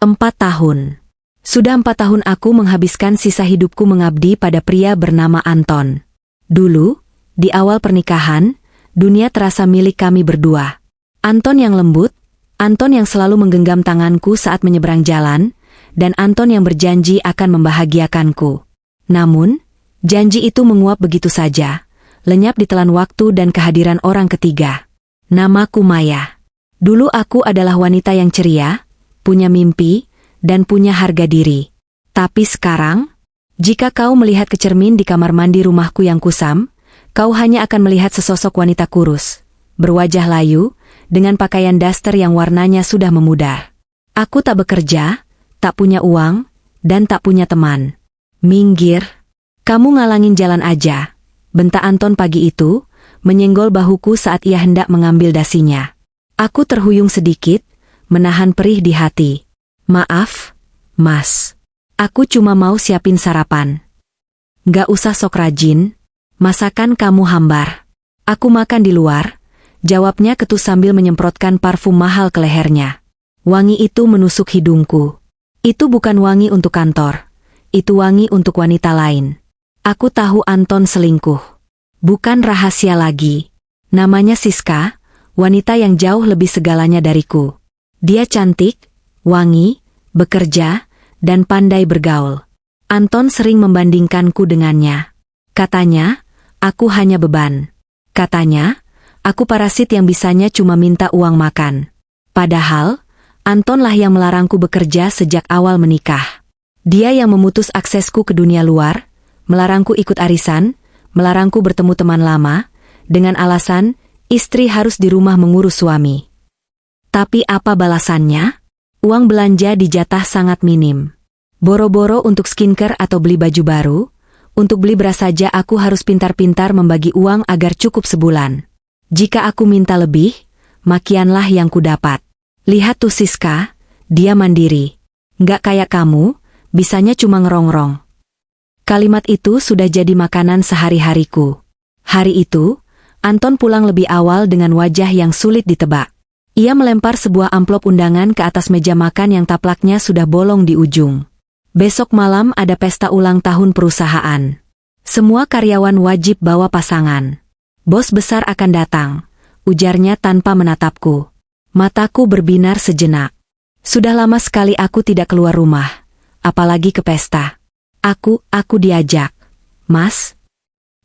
4 tahun. Sudah 4 tahun aku menghabiskan sisa hidupku mengabdi pada pria bernama Anton. Dulu, di awal pernikahan, dunia terasa milik kami berdua. Anton yang lembut, Anton yang selalu menggenggam tanganku saat menyeberang jalan, dan Anton yang berjanji akan membahagiakanku. Namun, janji itu menguap begitu saja, lenyap ditelan waktu dan kehadiran orang ketiga. Namaku Maya. Dulu aku adalah wanita yang ceria, punya mimpi, dan punya harga diri. Tapi sekarang, jika kau melihat ke cermin di kamar mandi rumahku yang kusam, kau hanya akan melihat sesosok wanita kurus, berwajah layu, dengan pakaian daster yang warnanya sudah memudar. Aku tak bekerja, tak punya uang, dan tak punya teman. Minggir, kamu ngalangin jalan aja, bentak Anton pagi itu, menyenggol bahuku saat ia hendak mengambil dasinya. Aku terhuyung sedikit, menahan perih di hati. Maaf, Mas. Aku cuma mau siapin sarapan. Gak usah sok rajin, masakan kamu hambar. Aku makan di luar, jawabnya ketus sambil menyemprotkan parfum mahal ke lehernya. Wangi itu menusuk hidungku. Itu bukan wangi untuk kantor, itu wangi untuk wanita lain. Aku tahu Anton selingkuh. Bukan rahasia lagi. Namanya Siska, wanita yang jauh lebih segalanya dariku. Dia cantik, wangi, bekerja, dan pandai bergaul. Anton sering membandingkanku dengannya. Katanya, aku hanya beban. Katanya, aku parasit yang bisanya cuma minta uang makan. Padahal, Antonlah yang melarangku bekerja sejak awal menikah. Dia yang memutus aksesku ke dunia luar, melarangku ikut arisan, melarangku bertemu teman lama, dengan alasan, istri harus di rumah mengurus suami. Tapi apa balasannya? Uang belanja dijatah sangat minim. Boro-boro untuk skincare atau beli baju baru, untuk beli beras saja aku harus pintar-pintar membagi uang agar cukup sebulan. Jika aku minta lebih, makianlah yang kudapat. Lihat tuh Siska, dia mandiri. Nggak kayak kamu, bisanya cuma ngerongrong. Kalimat itu sudah jadi makanan sehari-hariku. Hari itu, Anton pulang lebih awal dengan wajah yang sulit ditebak. Ia melempar sebuah amplop undangan ke atas meja makan yang taplaknya sudah bolong di ujung. Besok malam ada pesta ulang tahun perusahaan. Semua karyawan wajib bawa pasangan. Bos besar akan datang, ujarnya tanpa menatapku. Mataku berbinar sejenak. Sudah lama sekali aku tidak keluar rumah, apalagi ke pesta. Aku diajak. Mas?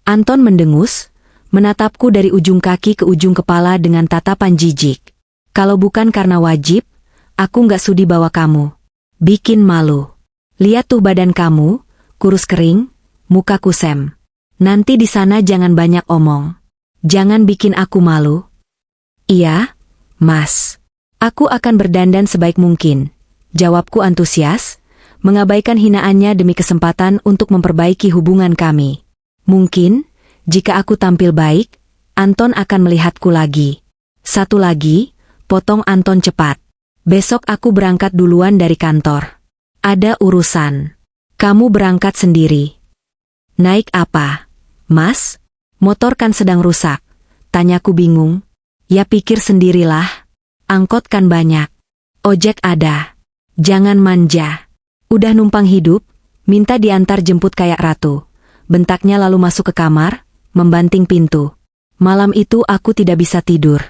Anton mendengus, menatapku dari ujung kaki ke ujung kepala dengan tatapan jijik. Kalau bukan karena wajib, aku nggak sudi bawa kamu. Bikin malu. Lihat tuh badan kamu, kurus kering, muka kusem. Nanti di sana jangan banyak omong. Jangan bikin aku malu. Iya, Mas. Aku akan berdandan sebaik mungkin. Jawabku antusias, mengabaikan hinaannya demi kesempatan untuk memperbaiki hubungan kami. Mungkin, jika aku tampil baik, Anton akan melihatku lagi. Satu lagi, potong Anton cepat. Besok aku berangkat duluan dari kantor. Ada urusan. Kamu berangkat sendiri. Naik apa? Mas? Motor kan sedang rusak. Tanyaku bingung. Ya pikir sendirilah. Angkot kan banyak. Ojek ada. Jangan manja. Udah numpang hidup, minta diantar jemput kayak ratu. Bentaknya lalu masuk ke kamar, membanting pintu. Malam itu aku tidak bisa tidur.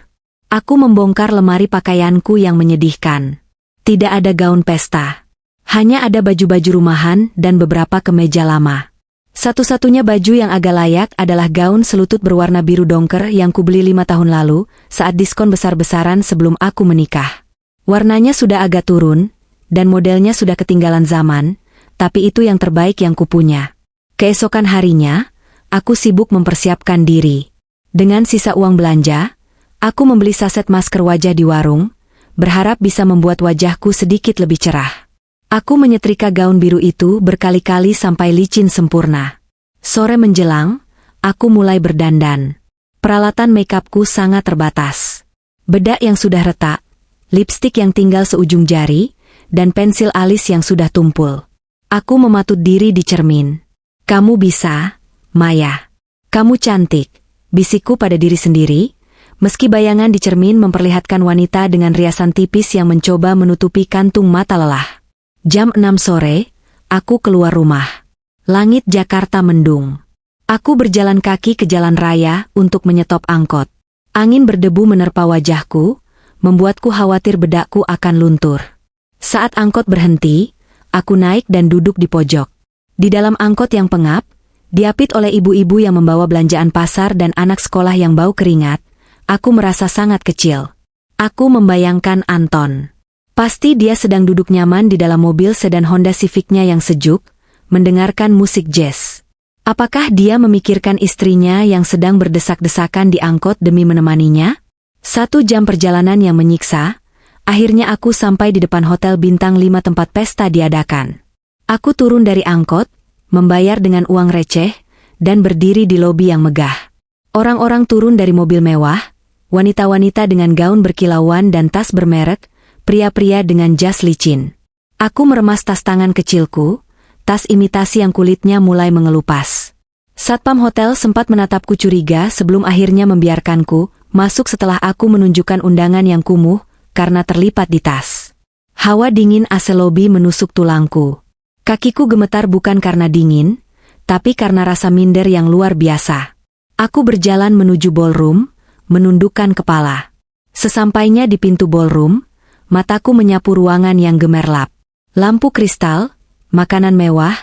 Aku membongkar lemari pakaianku yang menyedihkan. Tidak ada gaun pesta. Hanya ada baju-baju rumahan dan beberapa kemeja lama. Satu-satunya baju yang agak layak adalah gaun selutut berwarna biru dongker yang kubeli 5 tahun lalu, saat diskon besar-besaran sebelum aku menikah. Warnanya sudah agak turun, dan modelnya sudah ketinggalan zaman, tapi itu yang terbaik yang kupunya. Keesokan harinya, aku sibuk mempersiapkan diri. Dengan sisa uang belanja, aku membeli saset masker wajah di warung, berharap bisa membuat wajahku sedikit lebih cerah. Aku menyetrika gaun biru itu berkali-kali sampai licin sempurna. Sore menjelang, aku mulai berdandan. Peralatan makeupku sangat terbatas. Bedak yang sudah retak, lipstik yang tinggal seujung jari, dan pensil alis yang sudah tumpul. Aku mematut diri di cermin. Kamu bisa, Maya. Kamu cantik, bisikku pada diri sendiri, meski bayangan di cermin memperlihatkan wanita dengan riasan tipis yang mencoba menutupi kantung mata lelah. Jam 6 sore, aku keluar rumah. Langit Jakarta mendung. Aku berjalan kaki ke jalan raya untuk menyetop angkot. Angin berdebu menerpa wajahku, membuatku khawatir bedakku akan luntur. Saat angkot berhenti, aku naik dan duduk di pojok. Di dalam angkot yang pengap, diapit oleh ibu-ibu yang membawa belanjaan pasar dan anak sekolah yang bau keringat, aku merasa sangat kecil. Aku membayangkan Anton. Pasti dia sedang duduk nyaman di dalam mobil sedan Honda Civic-nya yang sejuk, mendengarkan musik jazz. Apakah dia memikirkan istrinya yang sedang berdesak-desakan di angkot demi menemaninya? 1 jam perjalanan yang menyiksa, akhirnya aku sampai di depan hotel bintang 5 tempat pesta diadakan. Aku turun dari angkot, membayar dengan uang receh, dan berdiri di lobi yang megah. Orang-orang turun dari mobil mewah, wanita-wanita dengan gaun berkilauan dan tas bermerek, pria-pria dengan jas licin. Aku meremas tas tangan kecilku, tas imitasi yang kulitnya mulai mengelupas. Satpam hotel sempat menatapku curiga sebelum akhirnya membiarkanku masuk setelah aku menunjukkan undangan yang kumuh karena terlipat di tas. Hawa dingin AC lobi menusuk tulangku. Kakiku gemetar bukan karena dingin, tapi karena rasa minder yang luar biasa. Aku berjalan menuju ballroom, menundukkan kepala. Sesampainya di pintu ballroom, mataku menyapu ruangan yang gemerlap. Lampu kristal, makanan mewah,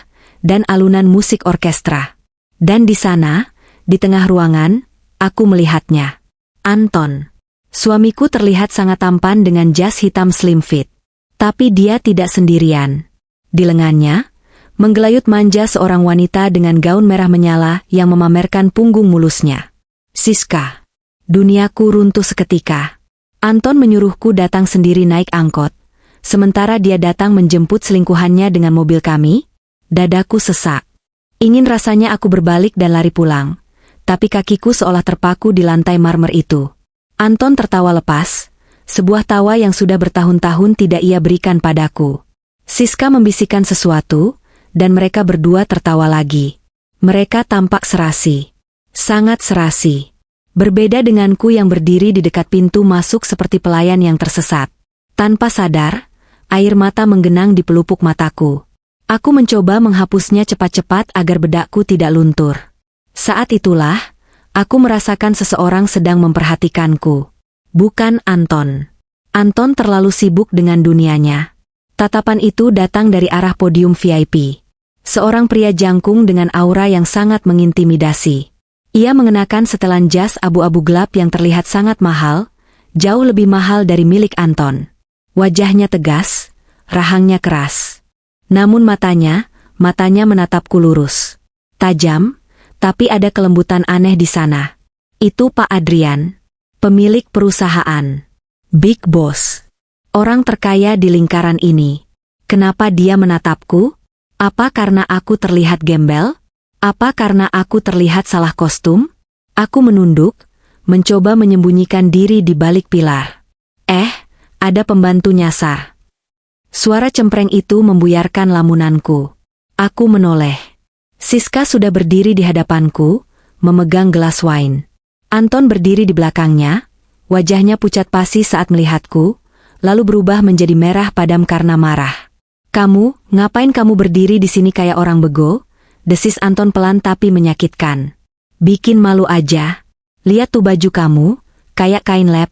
dan alunan musik orkestra. Dan di sana, di tengah ruangan, aku melihatnya. Anton. Suamiku terlihat sangat tampan dengan jas hitam slim fit. Tapi dia tidak sendirian. Di lengannya, menggelayut manja seorang wanita dengan gaun merah menyala yang memamerkan punggung mulusnya. Siska. Duniaku runtuh seketika. Anton menyuruhku datang sendiri naik angkot, sementara dia datang menjemput selingkuhannya dengan mobil kami. Dadaku sesak. Ingin rasanya aku berbalik dan lari pulang, tapi kakiku seolah terpaku di lantai marmer itu. Anton tertawa lepas, sebuah tawa yang sudah bertahun-tahun tidak ia berikan padaku. Siska membisikkan sesuatu, dan mereka berdua tertawa lagi. Mereka tampak serasi. Sangat serasi. Berbeda denganku yang berdiri di dekat pintu masuk seperti pelayan yang tersesat. Tanpa sadar, air mata menggenang di pelupuk mataku. Aku mencoba menghapusnya cepat-cepat agar bedakku tidak luntur. Saat itulah, aku merasakan seseorang sedang memperhatikanku. Bukan Anton. Anton terlalu sibuk dengan dunianya. Tatapan itu datang dari arah podium VIP. Seorang pria jangkung dengan aura yang sangat mengintimidasi. Ia mengenakan setelan jas abu-abu gelap yang terlihat sangat mahal, jauh lebih mahal dari milik Anton. Wajahnya tegas, rahangnya keras. Namun matanya menatapku lurus. Tajam, tapi ada kelembutan aneh di sana. Itu Pak Adrian, pemilik perusahaan. Big Boss. Orang terkaya di lingkaran ini. Kenapa dia menatapku? Apa karena aku terlihat gembel? Apa karena aku terlihat salah kostum? Aku menunduk, mencoba menyembunyikan diri di balik pilar. Ada pembantu nyasar. Suara cempreng itu membuyarkan lamunanku. Aku menoleh. Siska sudah berdiri di hadapanku, memegang gelas wine. Anton berdiri di belakangnya, wajahnya pucat pasi saat melihatku, lalu berubah menjadi merah padam karena marah. Ngapain kamu berdiri di sini kayak orang bego? Desis Anton pelan tapi menyakitkan. Bikin malu aja. Lihat tuh baju kamu, kayak kain lab.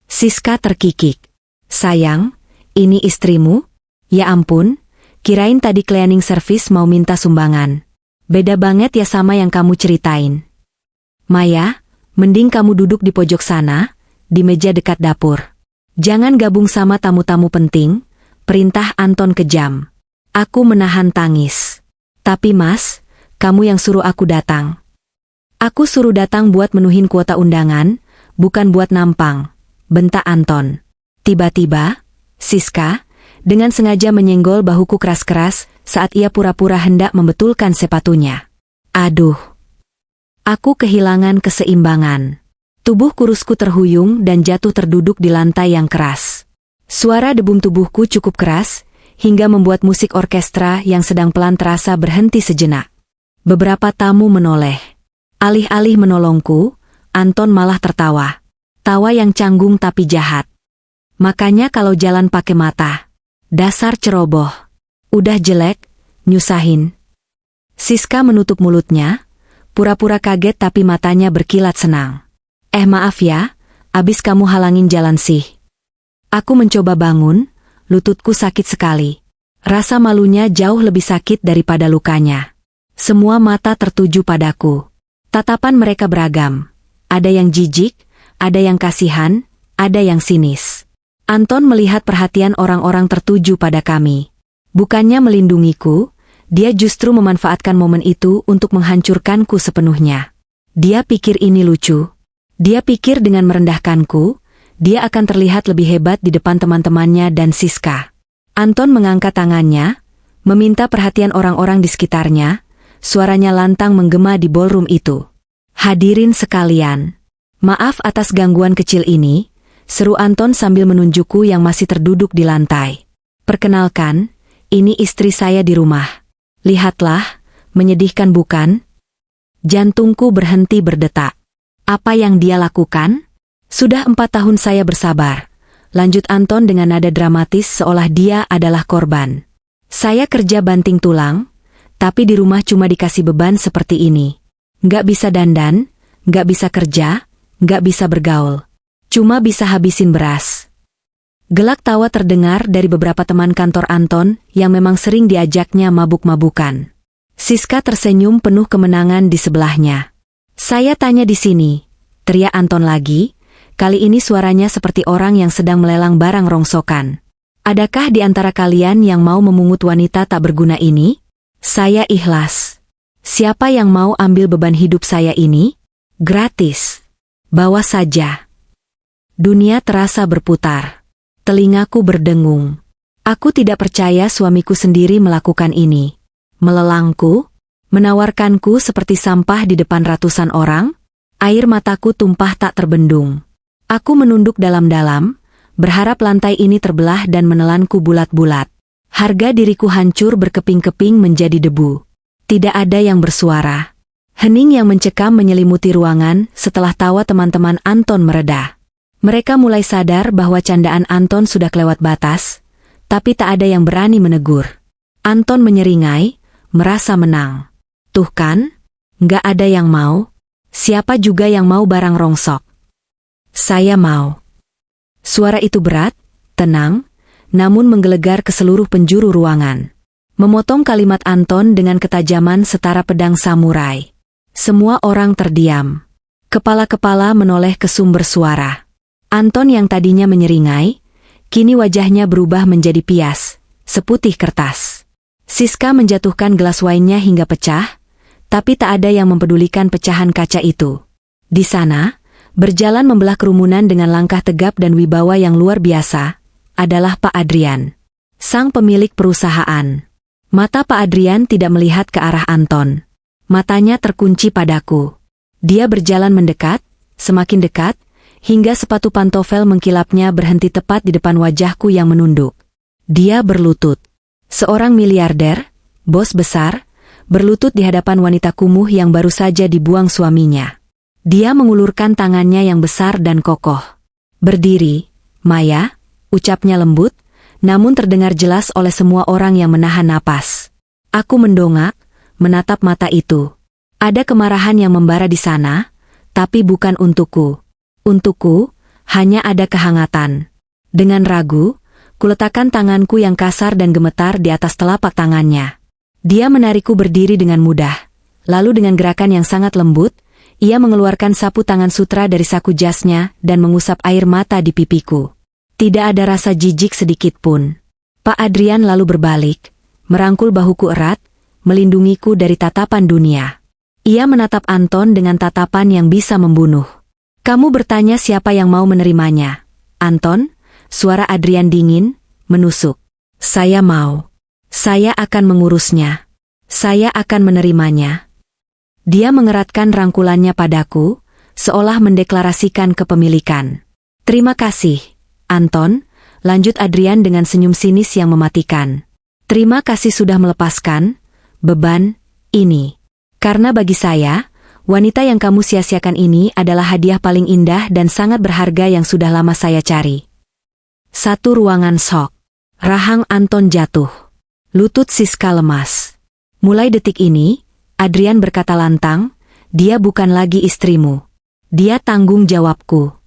Siska terkikik. Sayang, ini istrimu? Ya ampun, kirain tadi cleaning service mau minta sumbangan. Beda banget ya sama yang kamu ceritain. Maya, mending kamu duduk di pojok sana, di meja dekat dapur. Jangan gabung sama tamu-tamu penting, perintah Anton kejam. Aku menahan tangis. Tapi Mas, kamu yang suruh aku datang. Aku suruh datang buat menuhin kuota undangan, bukan buat nampang, bentak Anton. Tiba-tiba, Siska, dengan sengaja menyenggol bahuku keras-keras saat ia pura-pura hendak membetulkan sepatunya. Aduh. Aku kehilangan keseimbangan. Tubuh kurusku terhuyung dan jatuh terduduk di lantai yang keras. Suara debum tubuhku cukup keras, hingga membuat musik orkestra yang sedang pelan terasa berhenti sejenak. Beberapa tamu menoleh. Alih-alih menolongku, Anton malah tertawa. Tawa yang canggung tapi jahat. Makanya kalau jalan pakai mata. Dasar ceroboh. Udah jelek, nyusahin. Siska menutup mulutnya, pura-pura kaget tapi matanya berkilat senang. Maaf ya, abis kamu halangin jalan sih. Aku mencoba bangun, lututku sakit sekali. Rasa malunya jauh lebih sakit daripada lukanya. Semua mata tertuju padaku. Tatapan mereka beragam. Ada yang jijik, ada yang kasihan, ada yang sinis. Anton melihat perhatian orang-orang tertuju pada kami. Bukannya melindungiku, dia justru memanfaatkan momen itu untuk menghancurkanku sepenuhnya. Dia pikir ini lucu. Dia pikir dengan merendahkanku, dia akan terlihat lebih hebat di depan teman-temannya dan Siska. Anton mengangkat tangannya, meminta perhatian orang-orang di sekitarnya, suaranya lantang menggema di ballroom itu. Hadirin sekalian, maaf atas gangguan kecil ini, seru Anton sambil menunjukku yang masih terduduk di lantai. Perkenalkan, ini istri saya di rumah. Lihatlah, menyedihkan bukan? Jantungku berhenti berdetak. Apa yang dia lakukan? Sudah 4 tahun saya bersabar. Lanjut Anton dengan nada dramatis seolah dia adalah korban. Saya kerja banting tulang, tapi di rumah cuma dikasih beban seperti ini. Nggak bisa dandan, nggak bisa kerja, nggak bisa bergaul. Cuma bisa habisin beras. Gelak tawa terdengar dari beberapa teman kantor Anton yang memang sering diajaknya mabuk-mabukan. Siska tersenyum penuh kemenangan di sebelahnya. Saya tanya di sini, teriak Anton lagi, kali ini suaranya seperti orang yang sedang melelang barang rongsokan. Adakah di antara kalian yang mau memungut wanita tak berguna ini? Saya ikhlas. Siapa yang mau ambil beban hidup saya ini? Gratis. Bawa saja. Dunia terasa berputar. Telingaku berdengung. Aku tidak percaya suamiku sendiri melakukan ini. Melelangku, menawarkanku seperti sampah di depan ratusan orang. Air mataku tumpah tak terbendung. Aku menunduk dalam-dalam, berharap lantai ini terbelah dan menelanku bulat-bulat. Harga diriku hancur berkeping-keping menjadi debu. Tidak ada yang bersuara. Hening yang mencekam menyelimuti ruangan setelah tawa teman-teman Anton mereda. Mereka mulai sadar bahwa candaan Anton sudah kelewat batas, tapi tak ada yang berani menegur. Anton menyeringai, merasa menang. Tuh kan, nggak ada yang mau. Siapa juga yang mau barang rongsok? Saya mau. Suara itu berat, tenang, namun menggelegar ke seluruh penjuru ruangan. Memotong kalimat Anton dengan ketajaman setara pedang samurai. Semua orang terdiam. Kepala-kepala menoleh ke sumber suara. Anton yang tadinya menyeringai, kini wajahnya berubah menjadi pias, seputih kertas. Siska menjatuhkan gelas wine-nya hingga pecah, tapi tak ada yang mempedulikan pecahan kaca itu. Di sana, berjalan membelah kerumunan dengan langkah tegap dan wibawa yang luar biasa, adalah Pak Adrian. Sang pemilik perusahaan. Mata Pak Adrian tidak melihat ke arah Anton. Matanya terkunci padaku. Dia berjalan mendekat, semakin dekat, hingga sepatu pantofel mengkilapnya berhenti tepat di depan wajahku yang menunduk. Dia berlutut. Seorang miliarder, bos besar, berlutut di hadapan wanita kumuh yang baru saja dibuang suaminya. Dia mengulurkan tangannya yang besar dan kokoh. Berdiri, Maya, ucapnya lembut, namun terdengar jelas oleh semua orang yang menahan napas. Aku mendongak, menatap mata itu. Ada kemarahan yang membara di sana, tapi bukan untukku. Untukku, hanya ada kehangatan. Dengan ragu, kuletakkan tanganku yang kasar dan gemetar di atas telapak tangannya. Dia menarikku berdiri dengan mudah. Lalu dengan gerakan yang sangat lembut, ia mengeluarkan sapu tangan sutra dari saku jasnya dan mengusap air mata di pipiku. Tidak ada rasa jijik sedikit pun. Pak Adrian lalu berbalik, merangkul bahuku erat, melindungiku dari tatapan dunia. Ia menatap Anton dengan tatapan yang bisa membunuh. Kamu bertanya siapa yang mau menerimanya? Anton, suara Adrian dingin, menusuk. Saya mau. Saya akan mengurusnya. Saya akan menerimanya. Dia mengeratkan rangkulannya padaku, seolah mendeklarasikan kepemilikan. Terima kasih, Anton, lanjut Adrian dengan senyum sinis yang mematikan. Terima kasih sudah melepaskan beban ini. Karena bagi saya, wanita yang kamu sia-siakan ini adalah hadiah paling indah dan sangat berharga yang sudah lama saya cari. Satu ruangan sok. Rahang Anton jatuh. Lutut Siska lemas. Mulai detik ini, Adrian berkata lantang, dia bukan lagi istrimu. Dia tanggung jawabku.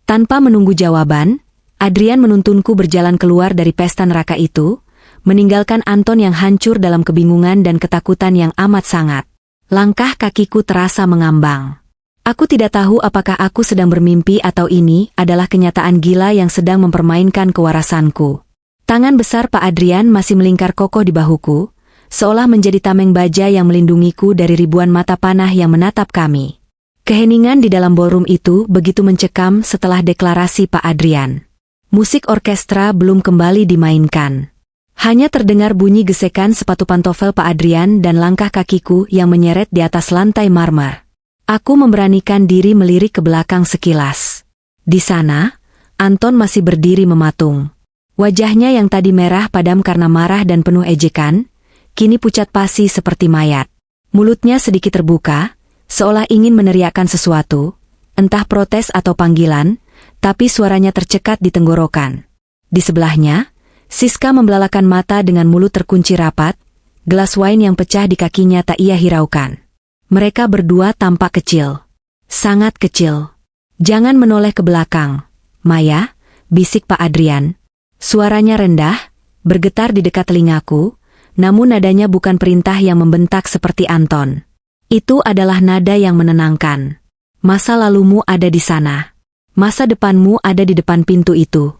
Tanpa menunggu jawaban, Adrian menuntunku berjalan keluar dari pesta neraka itu, meninggalkan Anton yang hancur dalam kebingungan dan ketakutan yang amat sangat. Langkah kakiku terasa mengambang. Aku tidak tahu apakah aku sedang bermimpi atau ini adalah kenyataan gila yang sedang mempermainkan kewarasanku. Tangan besar Pak Adrian masih melingkar kokoh di bahuku, seolah menjadi tameng baja yang melindungiku dari ribuan mata panah yang menatap kami. Keheningan di dalam ballroom itu begitu mencekam setelah deklarasi Pak Adrian. Musik orkestra belum kembali dimainkan. Hanya terdengar bunyi gesekan sepatu pantofel Pak Adrian dan langkah kakiku yang menyeret di atas lantai marmer. Aku memberanikan diri melirik ke belakang sekilas. Di sana, Anton masih berdiri mematung. Wajahnya yang tadi merah padam karena marah dan penuh ejekan, kini pucat pasi seperti mayat. Mulutnya sedikit terbuka, seolah ingin meneriakkan sesuatu, entah protes atau panggilan, tapi suaranya tercekat di tenggorokan. Di sebelahnya, Siska membelalakan mata dengan mulut terkunci rapat, gelas wine yang pecah di kakinya tak ia hiraukan. Mereka berdua tampak kecil. Sangat kecil. Jangan menoleh ke belakang, Maya, bisik Pak Adrian. Suaranya rendah, bergetar di dekat telingaku, namun nadanya bukan perintah yang membentak seperti Anton. Itu adalah nada yang menenangkan. Masa lalumu ada di sana. Masa depanmu ada di depan pintu itu.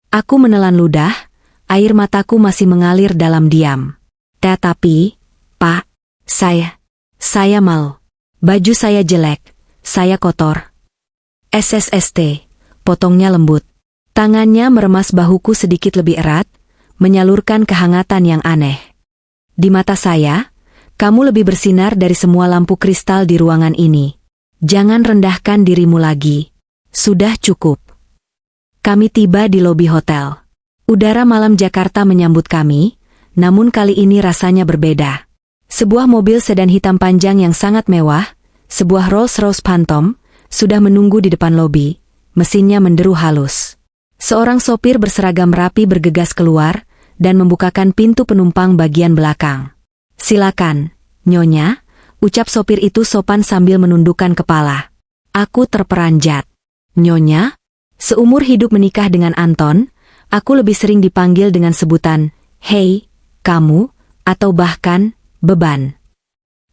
Aku menelan ludah, air mataku masih mengalir dalam diam. Tetapi, Pak, saya mal. Baju saya jelek, saya kotor. SSST, potongnya lembut. Tangannya meremas bahuku sedikit lebih erat, menyalurkan kehangatan yang aneh. Di mata saya, kamu lebih bersinar dari semua lampu kristal di ruangan ini. Jangan rendahkan dirimu lagi. Sudah cukup. Kami tiba di lobi hotel. Udara malam Jakarta menyambut kami, namun kali ini rasanya berbeda. Sebuah mobil sedan hitam panjang yang sangat mewah, sebuah Rolls-Royce Phantom, sudah menunggu di depan lobi, mesinnya menderu halus. Seorang sopir berseragam rapi bergegas keluar, dan membukakan pintu penumpang bagian belakang. Silakan, Nyonya, ucap sopir itu sopan sambil menundukkan kepala. Aku terperanjat. Nyonya? Seumur hidup menikah dengan Anton, aku lebih sering dipanggil dengan sebutan, hei, kamu, atau bahkan, beban.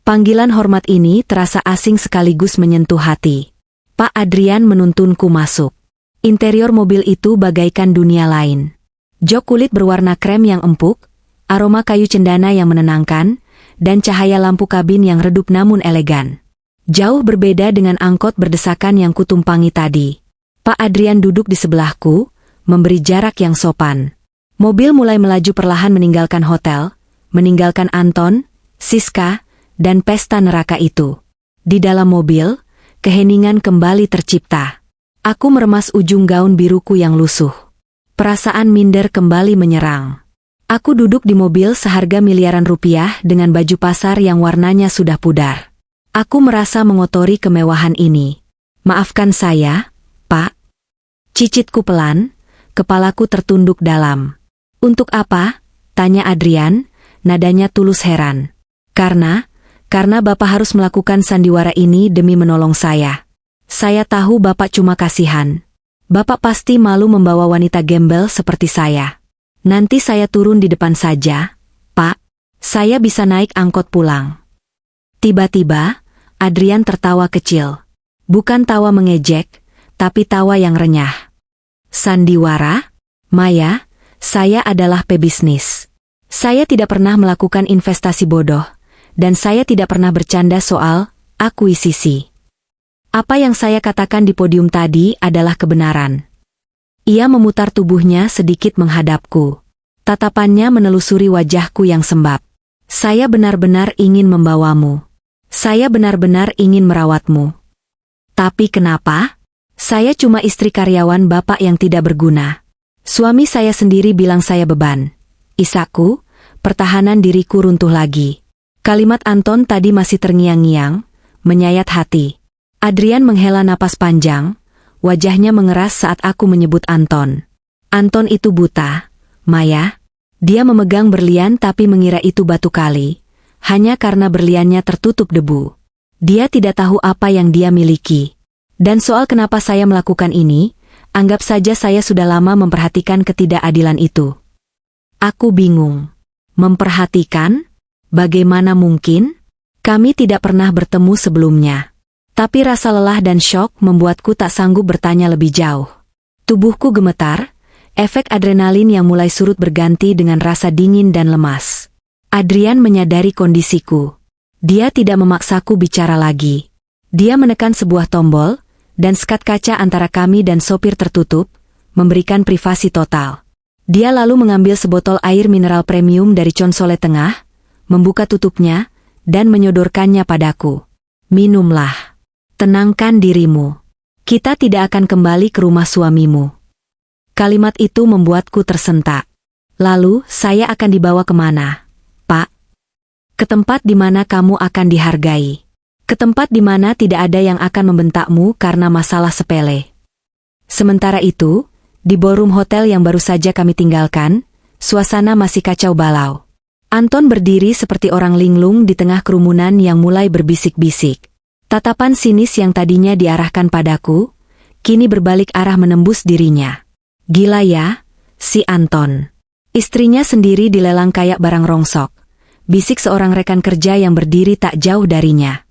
Panggilan hormat ini terasa asing sekaligus menyentuh hati. Pak Adrian menuntunku masuk. Interior mobil itu bagaikan dunia lain. Jok kulit berwarna krem yang empuk, aroma kayu cendana yang menenangkan, dan cahaya lampu kabin yang redup namun elegan. Jauh berbeda dengan angkot berdesakan yang kutumpangi tadi. Pak Adrian duduk di sebelahku, memberi jarak yang sopan. Mobil mulai melaju perlahan meninggalkan hotel, meninggalkan Anton, Siska, dan pesta neraka itu. Di dalam mobil, keheningan kembali tercipta. Aku meremas ujung gaun biruku yang lusuh. Perasaan minder kembali menyerang. Aku duduk di mobil seharga miliaran rupiah dengan baju pasar yang warnanya sudah pudar. Aku merasa mengotori kemewahan ini. Maafkan saya, Pak. Cicitku pelan, kepalaku tertunduk dalam. Untuk apa? Tanya Adrian, nadanya tulus heran. Karena Bapak harus melakukan sandiwara ini demi menolong saya. Saya tahu Bapak cuma kasihan. Bapak pasti malu membawa wanita gembel seperti saya. Nanti saya turun di depan saja, Pak. Saya bisa naik angkot pulang. Tiba-tiba, Adrian tertawa kecil. Bukan tawa mengejek, tapi tawa yang renyah. Sandiwara? Maya, saya adalah pebisnis. Saya tidak pernah melakukan investasi bodoh, dan saya tidak pernah bercanda soal akuisisi. Apa yang saya katakan di podium tadi adalah kebenaran. Ia memutar tubuhnya sedikit menghadapku. Tatapannya menelusuri wajahku yang sembab. Saya benar-benar ingin membawamu. Saya benar-benar ingin merawatmu. Tapi kenapa? Saya cuma istri karyawan Bapak yang tidak berguna. Suami saya sendiri bilang saya beban. Isaku, pertahanan diriku runtuh lagi. Kalimat Anton tadi masih terngiang-ngiang, menyayat hati. Adrian menghela napas panjang, wajahnya mengeras saat aku menyebut Anton. Anton itu buta, Maya. Dia memegang berlian tapi mengira itu batu kali, hanya karena berliannya tertutup debu. Dia tidak tahu apa yang dia miliki. Dan soal kenapa saya melakukan ini, anggap saja saya sudah lama memperhatikan ketidakadilan itu. Aku bingung. Memperhatikan? Bagaimana mungkin? Kami tidak pernah bertemu sebelumnya. Tapi rasa lelah dan syok membuatku tak sanggup bertanya lebih jauh. Tubuhku gemetar. Efek adrenalin yang mulai surut berganti dengan rasa dingin dan lemas. Adrian menyadari kondisiku. Dia tidak memaksaku bicara lagi. Dia menekan sebuah tombol, dan sekat kaca antara kami dan sopir tertutup, memberikan privasi total. Dia lalu mengambil sebotol air mineral premium dari konsole tengah, membuka tutupnya, dan menyodorkannya padaku. Minumlah. Tenangkan dirimu. Kita tidak akan kembali ke rumah suamimu. Kalimat itu membuatku tersentak. Lalu, saya akan dibawa kemana, Pak? Ke tempat di mana kamu akan dihargai. Ke tempat di mana tidak ada yang akan membentakmu karena masalah sepele. Sementara itu, di ballroom hotel yang baru saja kami tinggalkan, suasana masih kacau balau. Anton berdiri seperti orang linglung di tengah kerumunan yang mulai berbisik-bisik. Tatapan sinis yang tadinya diarahkan padaku, kini berbalik arah menembus dirinya. Gila ya, si Anton. Istrinya sendiri dilelang kayak barang rongsok. Bisik seorang rekan kerja yang berdiri tak jauh darinya.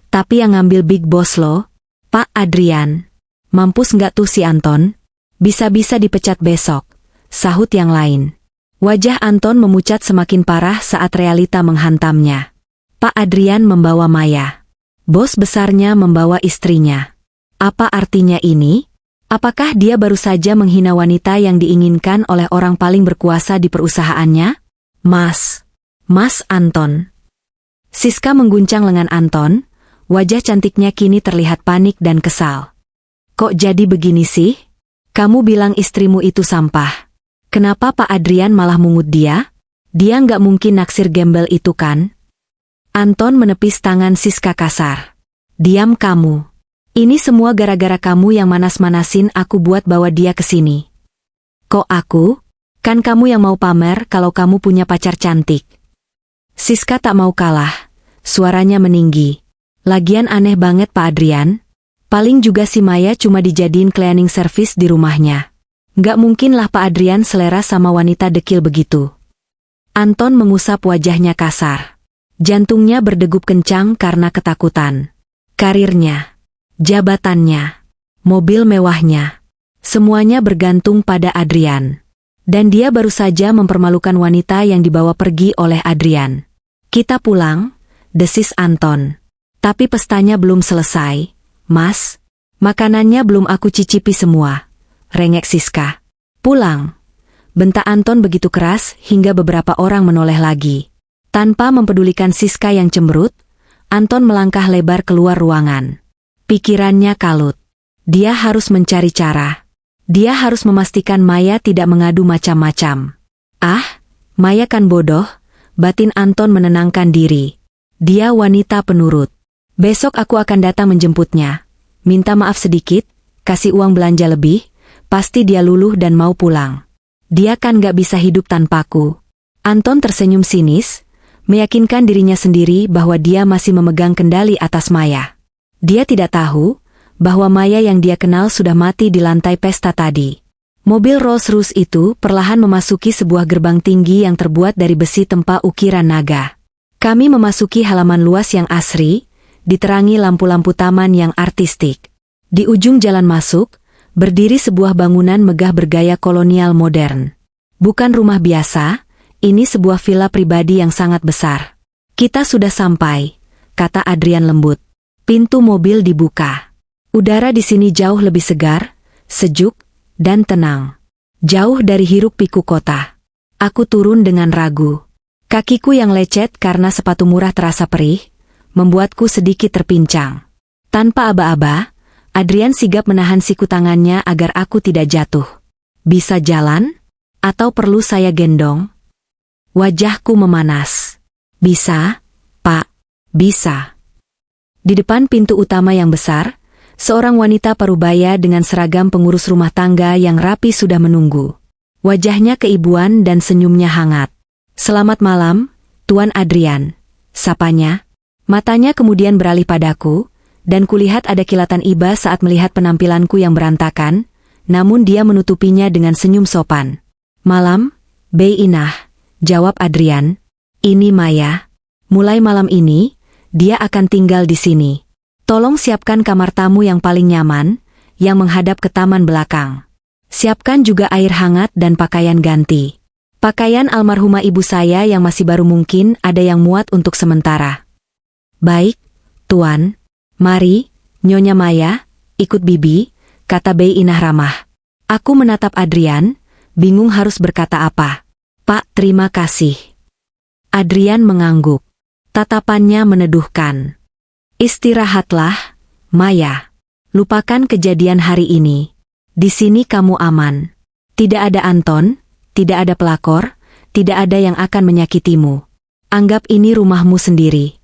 Tapi yang ngambil big boss lo, Pak Adrian. Mampus nggak tuh si Anton? Bisa-bisa dipecat besok, sahut yang lain. Wajah Anton memucat semakin parah saat realita menghantamnya. Pak Adrian membawa Maya. Bos besarnya membawa istrinya. Apa artinya ini? Apakah dia baru saja menghina wanita yang diinginkan oleh orang paling berkuasa di perusahaannya? Mas Anton. Siska mengguncang lengan Anton, wajah cantiknya kini terlihat panik dan kesal. Kok jadi begini sih? Kamu bilang istrimu itu sampah. Kenapa Pak Adrian malah mungut dia? Dia nggak mungkin naksir gembel itu kan? Anton menepis tangan Siska kasar. Diam kamu. Ini semua gara-gara kamu yang manas-manasin aku buat bawa dia ke sini. Kok aku? Kan kamu yang mau pamer kalau kamu punya pacar cantik. Siska tak mau kalah. Suaranya meninggi. Lagian aneh banget Pak Adrian. Paling juga si Maya cuma dijadiin cleaning service di rumahnya. Nggak mungkin lah Pak Adrian selera sama wanita dekil begitu. Anton mengusap wajahnya kasar. Jantungnya berdegup kencang karena ketakutan. Karirnya, jabatannya, mobil mewahnya, semuanya bergantung pada Adrian. Dan dia baru saja mempermalukan wanita yang dibawa pergi oleh Adrian. Kita pulang, desis Anton. Tapi pestanya belum selesai, Mas. Makanannya belum aku cicipi semua. Rengek Siska. Pulang. Bentak Anton begitu keras hingga beberapa orang menoleh lagi. Tanpa mempedulikan Siska yang cemberut, Anton melangkah lebar keluar ruangan. Pikirannya kalut. Dia harus mencari cara. Dia harus memastikan Maya tidak mengadu macam-macam. Maya kan bodoh, batin Anton menenangkan diri. Dia wanita penurut. Besok aku akan datang menjemputnya. Minta maaf sedikit, kasih uang belanja lebih, pasti dia luluh dan mau pulang. Dia kan gak bisa hidup tanpaku. Anton tersenyum sinis, meyakinkan dirinya sendiri bahwa dia masih memegang kendali atas Maya. Dia tidak tahu bahwa Maya yang dia kenal sudah mati di lantai pesta tadi. Mobil Rolls-Royce itu perlahan memasuki sebuah gerbang tinggi yang terbuat dari besi tempa ukiran naga. Kami memasuki halaman luas yang asri, diterangi lampu-lampu taman yang artistik. Di ujung jalan masuk, berdiri sebuah bangunan megah bergaya kolonial modern. Bukan rumah biasa, ini sebuah villa pribadi yang sangat besar. Kita sudah sampai, kata Adrian lembut. Pintu mobil dibuka. Udara di sini jauh lebih segar, sejuk, dan tenang. Jauh dari hiruk-pikuk kota. Aku turun dengan ragu. Kakiku yang lecet karena sepatu murah terasa perih, membuatku sedikit terpincang. Tanpa aba-aba, Adrian sigap menahan siku tangannya agar aku tidak jatuh. Bisa jalan? Atau perlu saya gendong? Wajahku memanas. Bisa, Pak, bisa. Di depan pintu utama yang besar, seorang wanita parubaya dengan seragam pengurus rumah tangga yang rapi sudah menunggu. Wajahnya keibuan dan senyumnya hangat. "Selamat malam, Tuan Adrian," sapanya. Matanya kemudian beralih padaku, dan kulihat ada kilatan iba saat melihat penampilanku yang berantakan, namun dia menutupinya dengan senyum sopan. "Malam, Bei Inah," jawab Adrian. "Ini Maya. Mulai malam ini, dia akan tinggal di sini. Tolong siapkan kamar tamu yang paling nyaman, yang menghadap ke taman belakang. Siapkan juga air hangat dan pakaian ganti. Pakaian almarhumah ibu saya yang masih baru mungkin ada yang muat untuk sementara." "Baik, Tuan. Mari, Nyonya Maya, ikut Bibi," kata Bei Inah ramah. Aku menatap Adrian, bingung harus berkata apa. "Pak, terima kasih." Adrian mengangguk. Tatapannya meneduhkan. "Istirahatlah, Maya. Lupakan kejadian hari ini. Di sini kamu aman. Tidak ada Anton, tidak ada pelakor, tidak ada yang akan menyakitimu. Anggap ini rumahmu sendiri."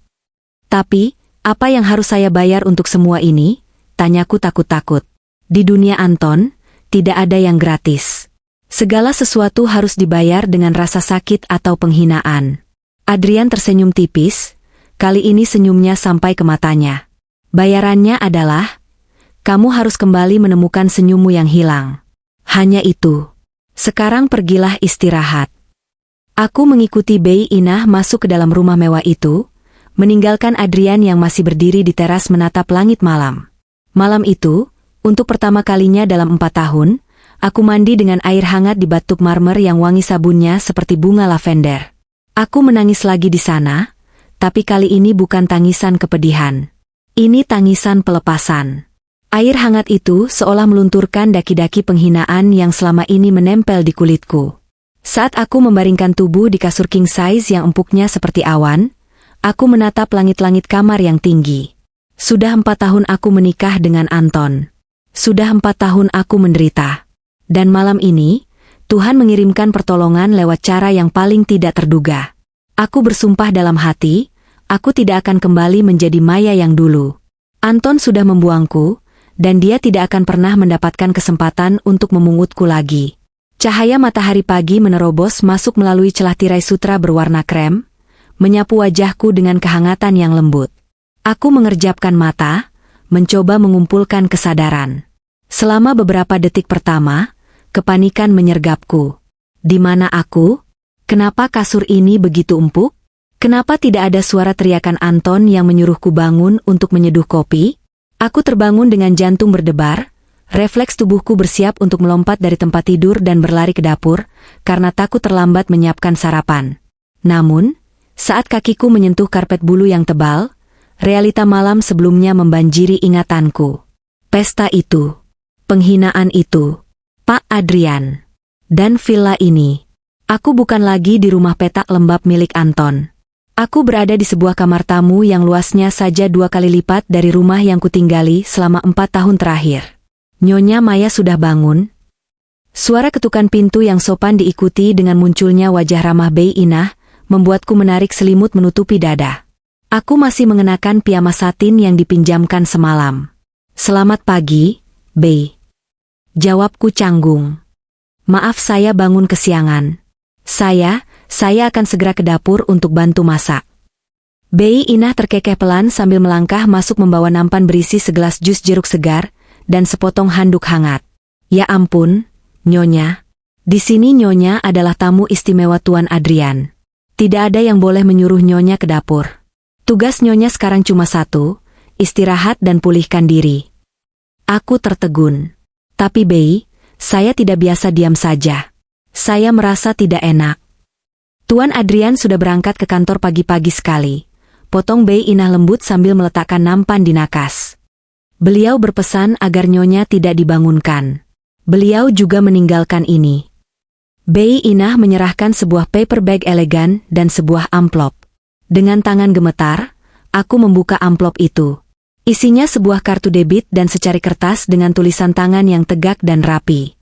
"Tapi, apa yang harus saya bayar untuk semua ini?" tanyaku takut-takut. "Di dunia Anton, tidak ada yang gratis. Segala sesuatu harus dibayar dengan rasa sakit atau penghinaan." Adrian tersenyum tipis, kali ini senyumnya sampai ke matanya. "Bayarannya adalah, kamu harus kembali menemukan senyummu yang hilang. Hanya itu. Sekarang pergilah istirahat." Aku mengikuti Bei Inah masuk ke dalam rumah mewah itu, meninggalkan Adrian yang masih berdiri di teras menatap langit malam. Malam itu, untuk pertama kalinya dalam 4 tahun, aku mandi dengan air hangat di bathtub marmer yang wangi sabunnya seperti bunga lavender. Aku menangis lagi di sana, tapi kali ini bukan tangisan kepedihan. Ini tangisan pelepasan. Air hangat itu seolah melunturkan daki-daki penghinaan yang selama ini menempel di kulitku. Saat aku membaringkan tubuh di kasur king size yang empuknya seperti awan, aku menatap langit-langit kamar yang tinggi. Sudah 4 tahun aku menikah dengan Anton. Sudah 4 tahun aku menderita. Dan malam ini, Tuhan mengirimkan pertolongan lewat cara yang paling tidak terduga. Aku bersumpah dalam hati, aku tidak akan kembali menjadi Maya yang dulu. Anton sudah membuangku, dan dia tidak akan pernah mendapatkan kesempatan untuk memungutku lagi. Cahaya matahari pagi menerobos masuk melalui celah tirai sutra berwarna krem, menyapu wajahku dengan kehangatan yang lembut. Aku mengerjapkan mata, mencoba mengumpulkan kesadaran. Selama beberapa detik pertama, kepanikan menyergapku. Di mana aku? Kenapa kasur ini begitu empuk? Kenapa tidak ada suara teriakan Anton yang menyuruhku bangun untuk menyeduh kopi? Aku terbangun dengan jantung berdebar, refleks tubuhku bersiap untuk melompat dari tempat tidur dan berlari ke dapur, karena takut terlambat menyiapkan sarapan. Namun, saat kakiku menyentuh karpet bulu yang tebal, realita malam sebelumnya membanjiri ingatanku. Pesta itu, penghinaan itu, Pak Adrian, dan villa ini. Aku bukan lagi di rumah petak lembab milik Anton. Aku berada di sebuah kamar tamu yang luasnya saja 2 kali lipat dari rumah yang kutinggali selama 4 tahun terakhir. "Nyonya Maya sudah bangun?" Suara ketukan pintu yang sopan diikuti dengan munculnya wajah ramah Bei Inah, membuatku menarik selimut menutupi dada. Aku masih mengenakan piyama satin yang dipinjamkan semalam. "Selamat pagi, Bei," jawabku canggung. "Maaf saya bangun kesiangan. Saya akan segera ke dapur untuk bantu masak." Bei Inah terkekeh pelan sambil melangkah masuk membawa nampan berisi segelas jus jeruk segar dan sepotong handuk hangat. "Ya ampun, Nyonya. Di sini Nyonya adalah tamu istimewa Tuan Adrian. Tidak ada yang boleh menyuruh Nyonya ke dapur. Tugas Nyonya sekarang cuma satu, istirahat dan pulihkan diri." Aku tertegun. "Tapi Bei, saya tidak biasa diam saja. Saya merasa tidak enak." "Tuan Adrian sudah berangkat ke kantor pagi-pagi sekali," potong Bei Inah lembut sambil meletakkan nampan di nakas. "Beliau berpesan agar Nyonya tidak dibangunkan. Beliau juga meninggalkan ini." Bei Inah menyerahkan sebuah paper bag elegan dan sebuah amplop. Dengan tangan gemetar, aku membuka amplop itu. Isinya sebuah kartu debit dan secari kertas dengan tulisan tangan yang tegak dan rapi.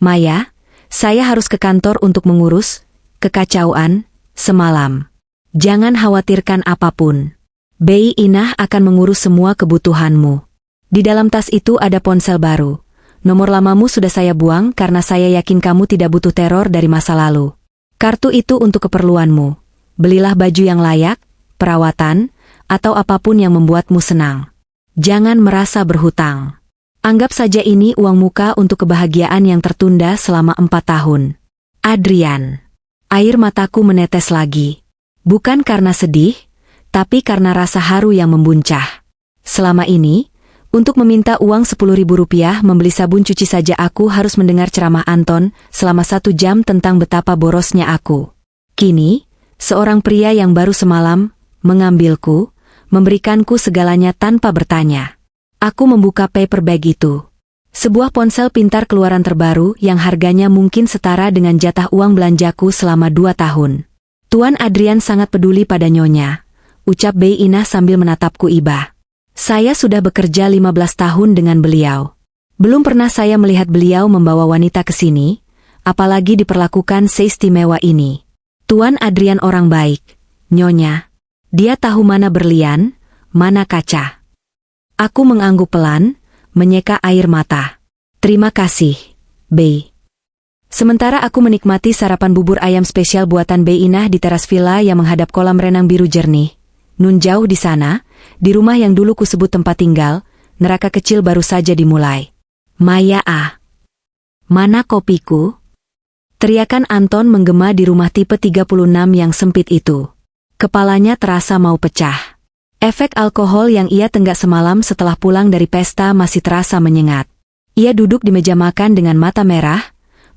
"Maya, saya harus ke kantor untuk mengurus kekacauan semalam. Jangan khawatirkan apapun. Bei Inah akan mengurus semua kebutuhanmu. Di dalam tas itu ada ponsel baru, Nomor lamamu sudah saya buang karena saya yakin kamu tidak butuh teror dari masa lalu. Kartu itu untuk keperluanmu. Belilah baju yang layak, perawatan, atau apapun yang membuatmu senang. Jangan merasa berhutang. Anggap saja ini uang muka untuk kebahagiaan yang tertunda selama 4 tahun. Adrian. Air mataku menetes lagi. Bukan karena sedih, tapi karena rasa haru yang membuncah. Selama ini, untuk meminta uang Rp10.000 membeli sabun cuci saja aku harus mendengar ceramah Anton selama 1 jam tentang betapa borosnya aku. Kini, seorang pria yang baru semalam mengambilku, memberikanku segalanya tanpa bertanya. Aku membuka paper bag itu. Sebuah ponsel pintar keluaran terbaru yang harganya mungkin setara dengan jatah uang belanjaku selama 2 tahun. Tuan Adrian sangat peduli pada nyonya, ucap Bei Inah sambil menatapku iba. Saya sudah bekerja 15 tahun dengan beliau. Belum pernah saya melihat beliau membawa wanita ke sini, apalagi diperlakukan seistimewa ini. Tuan Adrian orang baik, nyonya. Dia tahu mana berlian, mana kaca. Aku mengangguk pelan, menyeka air mata. Terima kasih, Bei. Sementara aku menikmati sarapan bubur ayam spesial buatan Bei Inah di teras villa yang menghadap kolam renang biru jernih. Nun jauh di sana, di rumah yang dulu kusebut tempat tinggal, neraka kecil baru saja dimulai. Maya mana kopiku? Teriakan Anton menggema di rumah tipe 36 yang sempit itu. Kepalanya terasa mau pecah. Efek alkohol yang ia tenggak semalam setelah pulang dari pesta masih terasa menyengat. Ia duduk di meja makan dengan mata merah,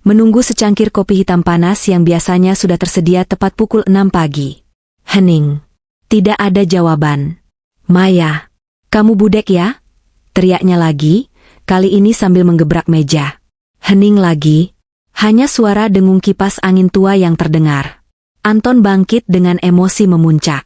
menunggu secangkir kopi hitam panas yang biasanya sudah tersedia tepat pukul 6 pagi. Hening. Tidak ada jawaban. Maya, kamu budek ya? Teriaknya lagi, kali ini sambil menggebrak meja. Hening lagi. Hanya suara dengung kipas angin tua yang terdengar. Anton bangkit dengan emosi memuncak.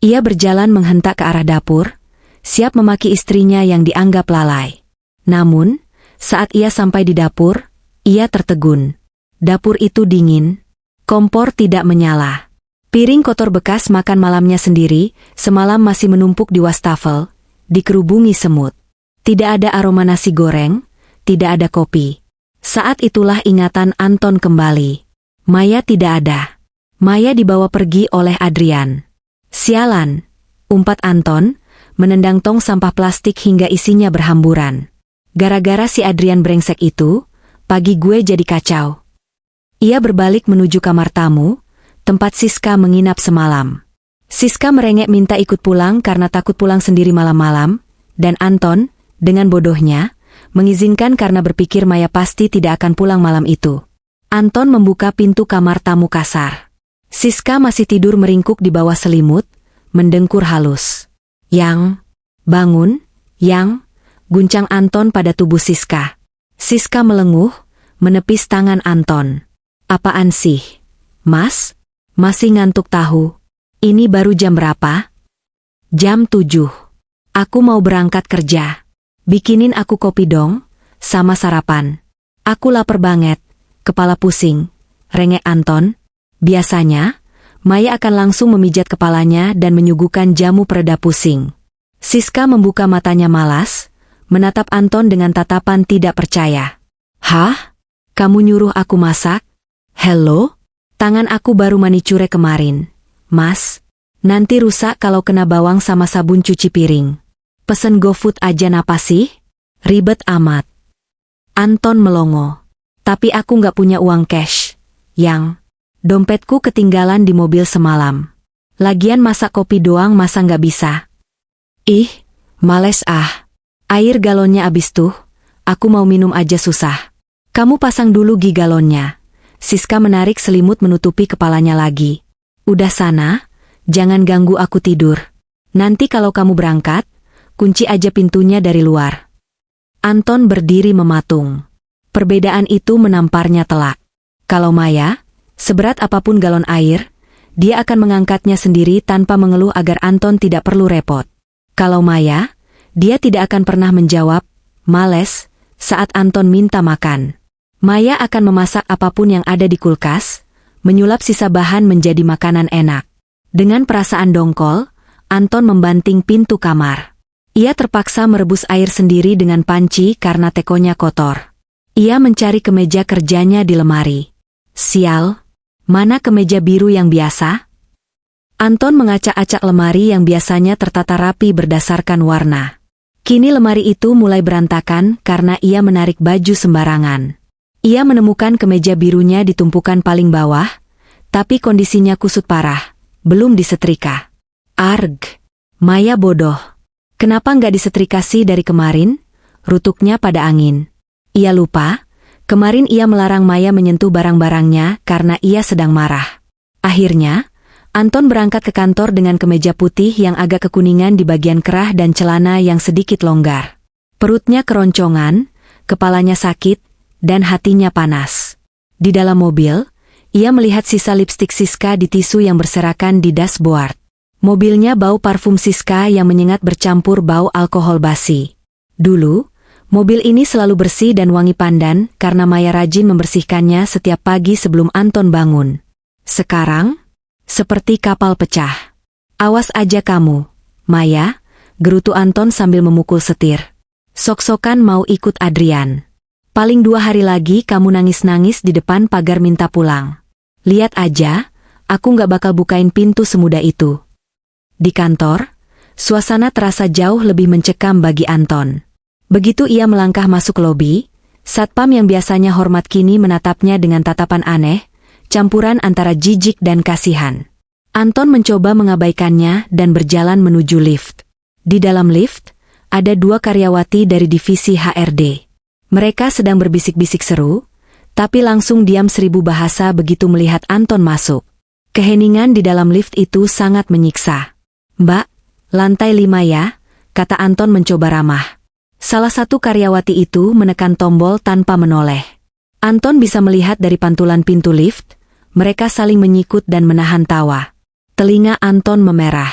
Ia berjalan menghentak ke arah dapur, siap memaki istrinya yang dianggap lalai. Namun, saat ia sampai di dapur, ia tertegun. Dapur itu dingin. Kompor tidak menyala. Piring kotor bekas makan malamnya sendiri, semalam masih menumpuk di wastafel, dikerubungi semut. Tidak ada aroma nasi goreng, tidak ada kopi. Saat itulah ingatan Anton kembali. Maya tidak ada. Maya dibawa pergi oleh Adrian. Sialan, umpat Anton, menendang tong sampah plastik hingga isinya berhamburan. Gara-gara si Adrian brengsek itu, pagi gue jadi kacau. Ia berbalik menuju kamar tamu, tempat Siska menginap semalam. Siska merengek minta ikut pulang karena takut pulang sendiri malam-malam, dan Anton, dengan bodohnya, mengizinkan karena berpikir Maya pasti tidak akan pulang malam itu. Anton membuka pintu kamar tamu kasar. Siska masih tidur meringkuk di bawah selimut, mendengkur halus. Yang, bangun, Yang, guncang Anton pada tubuh Siska. Siska melenguh, menepis tangan Anton. Apaan sih, Mas? Masih ngantuk tahu? Ini baru jam berapa? Jam 7. Aku mau berangkat kerja. Bikinin aku kopi dong, sama sarapan. Aku lapar banget, kepala pusing. Rengek Anton. Biasanya, Maya akan langsung memijat kepalanya dan menyuguhkan jamu pereda pusing. Siska membuka matanya malas, menatap Anton dengan tatapan tidak percaya. Hah? Kamu nyuruh aku masak? Hello? Tangan aku baru manicure kemarin. Mas, nanti rusak kalau kena bawang sama sabun cuci piring. Pesen GoFood aja napa sih? Ribet amat. Anton melongo. Tapi aku nggak punya uang cash. Yang, dompetku ketinggalan di mobil semalam. Lagian masak kopi doang masa nggak bisa? Ih, males ah. Air galonnya abis tuh. Aku mau minum aja susah. Kamu pasang dulu galonnya. Siska menarik selimut menutupi kepalanya lagi. Udah sana, jangan ganggu aku tidur. Nanti kalau kamu berangkat, kunci aja pintunya dari luar. Anton berdiri mematung. Perbedaan itu menamparnya telak. Kalau Maya, seberat apapun galon air, dia akan mengangkatnya sendiri tanpa mengeluh agar Anton tidak perlu repot. Kalau Maya, dia tidak akan pernah menjawab, males, saat Anton minta makan. Maya akan memasak apapun yang ada di kulkas, menyulap sisa bahan menjadi makanan enak. Dengan perasaan dongkol, Anton membanting pintu kamar. Ia terpaksa merebus air sendiri dengan panci karena tekonya kotor. Ia mencari kemeja kerjanya di lemari. Sial, mana kemeja biru yang biasa? Anton mengacak-acak lemari yang biasanya tertata rapi berdasarkan warna. Kini lemari itu mulai berantakan karena ia menarik baju sembarangan. Ia menemukan kemeja birunya di tumpukan paling bawah, tapi kondisinya kusut parah, belum disetrika. Arg, Maya bodoh. Kenapa nggak disetrika sih dari kemarin? Rutuknya pada angin. Ia lupa, kemarin ia melarang Maya menyentuh barang-barangnya karena ia sedang marah. Akhirnya, Anton berangkat ke kantor dengan kemeja putih yang agak kekuningan di bagian kerah dan celana yang sedikit longgar. Perutnya keroncongan, kepalanya sakit, dan hatinya panas. Di dalam mobil, ia melihat sisa lipstik Siska di tisu yang berserakan di dashboard. Mobilnya bau parfum Siska yang menyengat bercampur bau alkohol basi. Dulu, mobil ini selalu bersih dan wangi pandan karena Maya rajin membersihkannya setiap pagi sebelum Anton bangun. Sekarang, seperti kapal pecah. Awas aja kamu, Maya, gerutu Anton sambil memukul setir. Sok-sokan mau ikut Adrian. Paling 2 hari lagi kamu nangis-nangis di depan pagar minta pulang. Lihat aja, aku nggak bakal bukain pintu semudah itu. Di kantor, suasana terasa jauh lebih mencekam bagi Anton. Begitu ia melangkah masuk lobi, satpam yang biasanya hormat kini menatapnya dengan tatapan aneh, campuran antara jijik dan kasihan. Anton mencoba mengabaikannya dan berjalan menuju lift. Di dalam lift, ada 2 karyawati dari divisi HRD. Mereka sedang berbisik-bisik seru, tapi langsung diam 1000 bahasa begitu melihat Anton masuk. Keheningan di dalam lift itu sangat menyiksa. Mbak, lantai 5 ya, kata Anton mencoba ramah. Salah satu karyawati itu menekan tombol tanpa menoleh. Anton bisa melihat dari pantulan pintu lift, mereka saling menyikut dan menahan tawa. Telinga Anton memerah.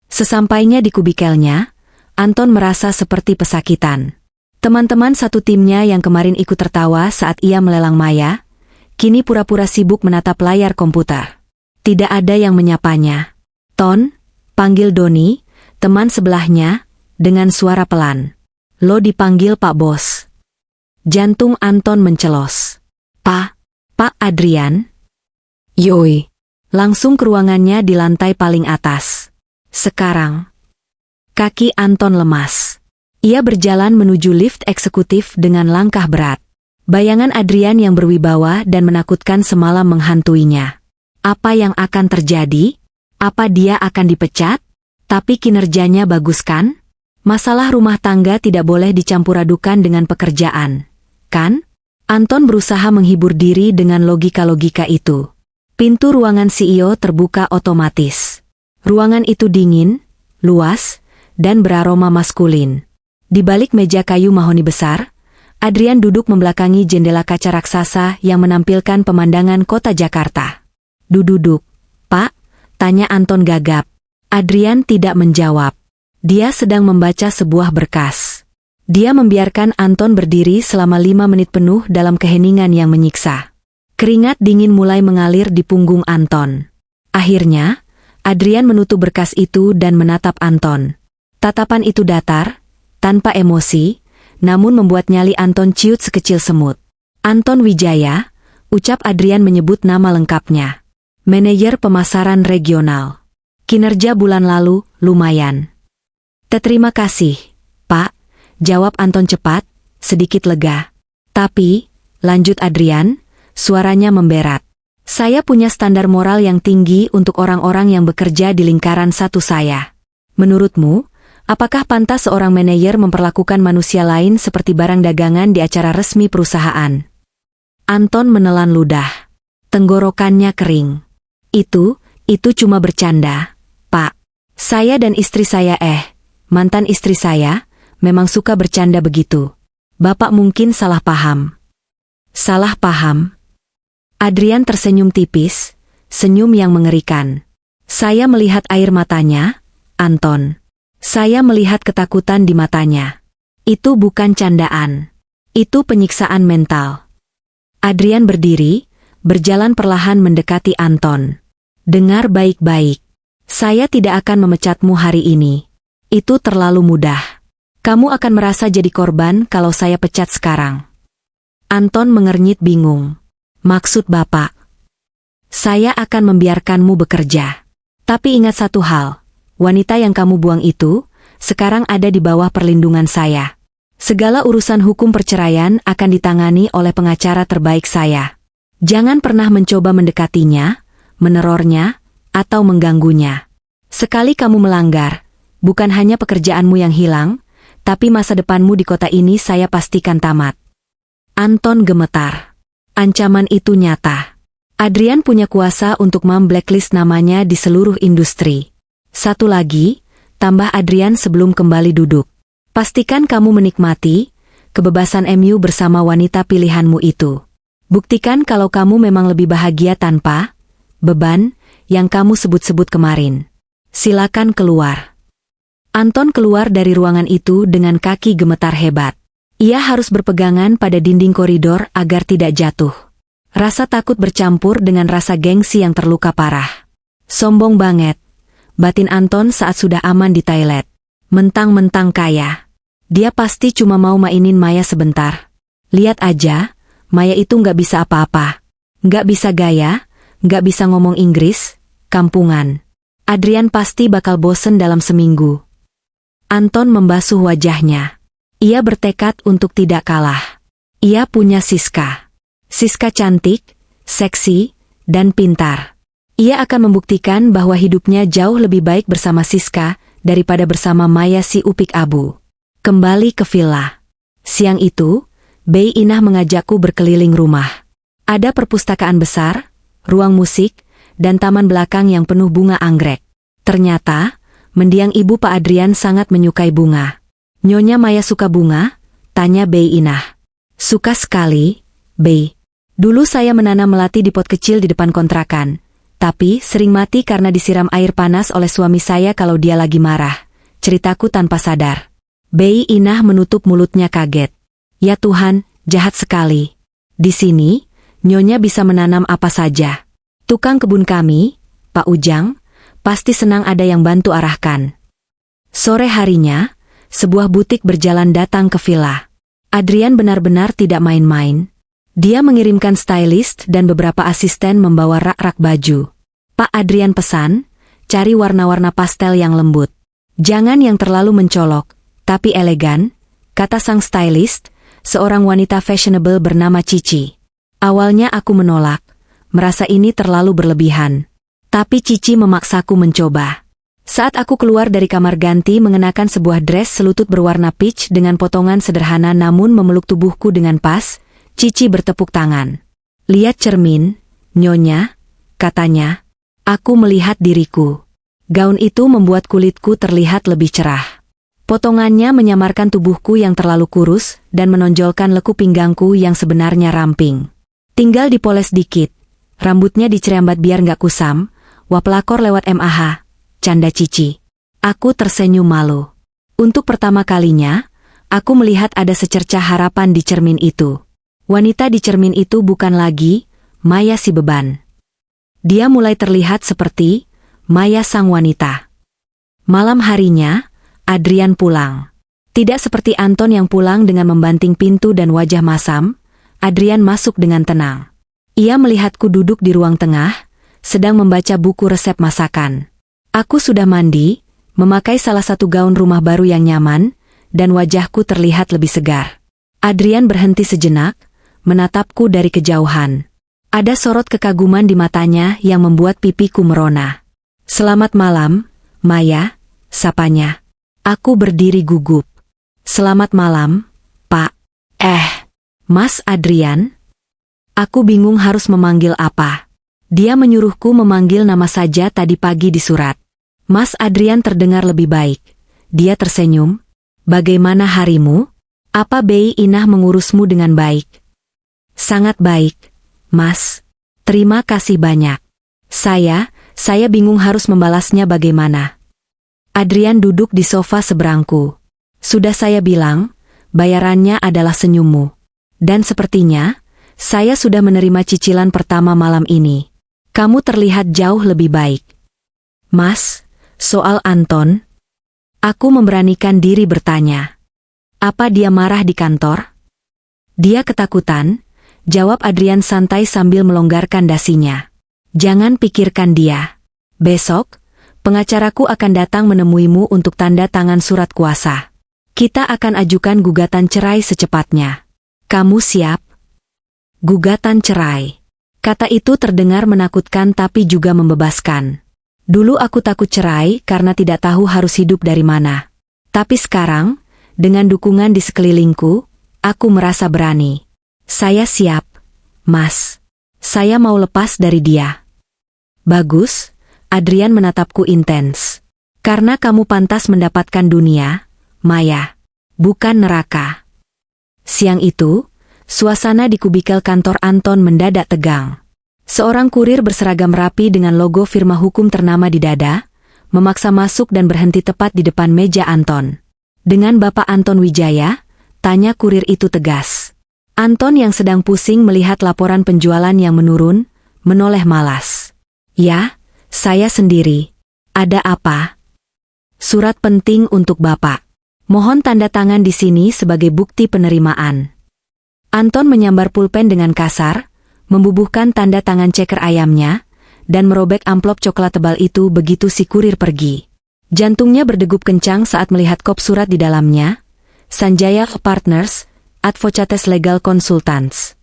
Sesampainya di kubikelnya, Anton merasa seperti pesakitan. Teman-teman satu timnya yang kemarin ikut tertawa saat ia melelang Maya, kini pura-pura sibuk menatap layar komputer. Tidak ada yang menyapanya. Ton, panggil Doni, teman sebelahnya, dengan suara pelan. Lo dipanggil Pak Bos. Jantung Anton mencelos. Pak Adrian? Yoi. Langsung ke ruangannya di lantai paling atas. Sekarang. Kaki Anton lemas. Ia berjalan menuju lift eksekutif dengan langkah berat. Bayangan Adrian yang berwibawa dan menakutkan semalam menghantuinya. Apa yang akan terjadi? Apa dia akan dipecat? Tapi kinerjanya bagus kan? Masalah rumah tangga tidak boleh dicampur-adukan dengan pekerjaan. Kan? Anton berusaha menghibur diri dengan logika-logika itu. Pintu ruangan CEO terbuka otomatis. Ruangan itu dingin, luas, dan beraroma maskulin. Di balik meja kayu mahoni besar, Adrian duduk membelakangi jendela kaca raksasa yang menampilkan pemandangan kota Jakarta. Duduk, Pak, tanya Anton gagap. Adrian tidak menjawab. Dia sedang membaca sebuah berkas. Dia membiarkan Anton berdiri selama 5 menit penuh dalam keheningan yang menyiksa. Keringat dingin mulai mengalir di punggung Anton. Akhirnya, Adrian menutup berkas itu dan menatap Anton. Tatapan itu datar, tanpa emosi, namun membuat nyali Anton ciut sekecil semut. Anton Wijaya, ucap Adrian menyebut nama lengkapnya. Manajer pemasaran regional. Kinerja bulan lalu, lumayan. Terima kasih, Pak, jawab Anton cepat, sedikit lega. Tapi, lanjut Adrian, suaranya memberat. Saya punya standar moral yang tinggi untuk orang-orang yang bekerja di lingkaran satu saya. Menurutmu, apakah pantas seorang manajer memperlakukan manusia lain seperti barang dagangan di acara resmi perusahaan? Anton menelan ludah. Tenggorokannya kering. Itu cuma bercanda, Pak. Saya dan istri saya mantan istri saya, memang suka bercanda begitu. Bapak mungkin salah paham. Salah paham? Adrian tersenyum tipis, senyum yang mengerikan. Saya melihat air matanya, Anton. Saya melihat ketakutan di matanya. Itu bukan candaan. Itu penyiksaan mental. Adrian berdiri, berjalan perlahan mendekati Anton. Dengar baik-baik. Saya tidak akan memecatmu hari ini. Itu terlalu mudah. Kamu akan merasa jadi korban kalau saya pecat sekarang. Anton mengernyit bingung. Maksud Bapak? Saya akan membiarkanmu bekerja. Tapi ingat satu hal, wanita yang kamu buang itu, sekarang ada di bawah perlindungan saya. Segala urusan hukum perceraian akan ditangani oleh pengacara terbaik saya. Jangan pernah mencoba mendekatinya, menerornya, atau mengganggunya. Sekali kamu melanggar, bukan hanya pekerjaanmu yang hilang, tapi masa depanmu di kota ini saya pastikan tamat. Anton gemetar. Ancaman itu nyata. Adrian punya kuasa untuk memblacklist namanya di seluruh industri. Satu lagi, tambah Adrian sebelum kembali duduk. Pastikan kamu menikmati kebebasan MU bersama wanita pilihanmu itu. Buktikan kalau kamu memang lebih bahagia tanpa beban yang kamu sebut-sebut kemarin. Silakan keluar. Anton keluar dari ruangan itu dengan kaki gemetar hebat. Ia harus berpegangan pada dinding koridor agar tidak jatuh. Rasa takut bercampur dengan rasa gengsi yang terluka parah. Sombong banget batin Anton saat sudah aman di toilet. Mentang-mentang kaya. Dia pasti cuma mau mainin Maya sebentar. Lihat aja, Maya itu nggak bisa apa-apa. Nggak bisa gaya, nggak bisa ngomong Inggris, kampungan. Adrian pasti bakal bosen dalam seminggu. Anton membasuh wajahnya. Ia bertekad untuk tidak kalah. Ia punya Siska. Siska cantik, seksi, dan pintar. Ia akan membuktikan bahwa hidupnya jauh lebih baik bersama Siska daripada bersama Maya si upik abu. Kembali ke villa. Siang itu, Bei Inah mengajakku berkeliling rumah. Ada perpustakaan besar, ruang musik, dan taman belakang yang penuh bunga anggrek. Ternyata, mendiang ibu Pak Adrian sangat menyukai bunga. Nyonya Maya suka bunga? Tanya Bei Inah. Suka sekali, Bei. Dulu saya menanam melati di pot kecil di depan kontrakan. Tapi sering mati karena disiram air panas oleh suami saya kalau dia lagi marah. Ceritaku tanpa sadar. Bei Inah menutup mulutnya kaget. Ya Tuhan, jahat sekali. Di sini, Nyonya bisa menanam apa saja. Tukang kebun kami, Pak Ujang, pasti senang ada yang bantu arahkan. Sore harinya, sebuah butik berjalan datang ke villa. Adrian benar-benar tidak main-main. Dia mengirimkan stylist dan beberapa asisten membawa rak-rak baju. Pak Adrian pesan, cari warna-warna pastel yang lembut. Jangan yang terlalu mencolok, tapi elegan, kata sang stylist, seorang wanita fashionable bernama Cici. Awalnya aku menolak, merasa ini terlalu berlebihan. Tapi Cici memaksaku mencoba. Saat aku keluar dari kamar ganti mengenakan sebuah dress selutut berwarna peach dengan potongan sederhana namun memeluk tubuhku dengan pas, Cici bertepuk tangan. Lihat cermin, Nyonya, katanya. Aku melihat diriku. Gaun itu membuat kulitku terlihat lebih cerah. Potongannya menyamarkan tubuhku yang terlalu kurus dan menonjolkan lekuk pinggangku yang sebenarnya ramping. Tinggal dipoles dikit. Rambutnya dicerambat biar nggak kusam. Wah pelakor lewat MAH, canda Cici. Aku tersenyum malu. Untuk pertama kalinya, aku melihat ada secercah harapan di cermin itu. Wanita di cermin itu bukan lagi Maya si beban. Dia mulai terlihat seperti Maya sang wanita. Malam harinya, Adrian pulang. Tidak seperti Anton yang pulang dengan membanting pintu dan wajah masam, Adrian masuk dengan tenang. Ia melihatku duduk di ruang tengah, sedang membaca buku resep masakan. Aku sudah mandi, memakai salah satu gaun rumah baru yang nyaman, dan wajahku terlihat lebih segar. Adrian berhenti sejenak, menatapku dari kejauhan. Ada sorot kekaguman di matanya yang membuat pipiku merona. Selamat malam, Maya, sapanya. Aku berdiri gugup. Selamat malam, Pak. Mas Adrian? Aku bingung harus memanggil apa. Dia menyuruhku memanggil nama saja tadi pagi di surat. Mas Adrian terdengar lebih baik. Dia tersenyum. Bagaimana harimu? Apa Bei Inah mengurusmu dengan baik? Sangat baik, Mas. Terima kasih banyak. Saya bingung harus membalasnya bagaimana. Adrian duduk di sofa seberangku. Sudah saya bilang, bayarannya adalah senyummu. Dan sepertinya, saya sudah menerima cicilan pertama malam ini. Kamu terlihat jauh lebih baik. Mas, soal Anton? Aku memberanikan diri bertanya. Apa dia marah di kantor? Dia ketakutan, jawab Adrian santai sambil melonggarkan dasinya. Jangan pikirkan dia. Besok, pengacaraku akan datang menemuimu untuk tanda tangan surat kuasa. Kita akan ajukan gugatan cerai secepatnya. Kamu siap? Gugatan cerai. Kata itu terdengar menakutkan tapi juga membebaskan. Dulu aku takut cerai karena tidak tahu harus hidup dari mana. Tapi sekarang, dengan dukungan di sekelilingku, aku merasa berani. Saya siap, Mas. Saya mau lepas dari dia. Bagus, Adrian menatapku intens. Karena kamu pantas mendapatkan dunia, Maya, bukan neraka. Siang itu, suasana di kubikel kantor Anton mendadak tegang. Seorang kurir berseragam rapi dengan logo firma hukum ternama di dada, memaksa masuk dan berhenti tepat di depan meja Anton. Dengan Bapak Anton Wijaya, tanya kurir itu tegas. Anton yang sedang pusing melihat laporan penjualan yang menurun, menoleh malas. Ya, saya sendiri. Ada apa? Surat penting untuk Bapak. Mohon tanda tangan di sini sebagai bukti penerimaan. Anton menyambar pulpen dengan kasar, membubuhkan tanda tangan ceker ayamnya, dan merobek amplop coklat tebal itu begitu si kurir pergi. Jantungnya berdegup kencang saat melihat kop surat di dalamnya. Sanjaya Partners, Advocates Legal Consultants.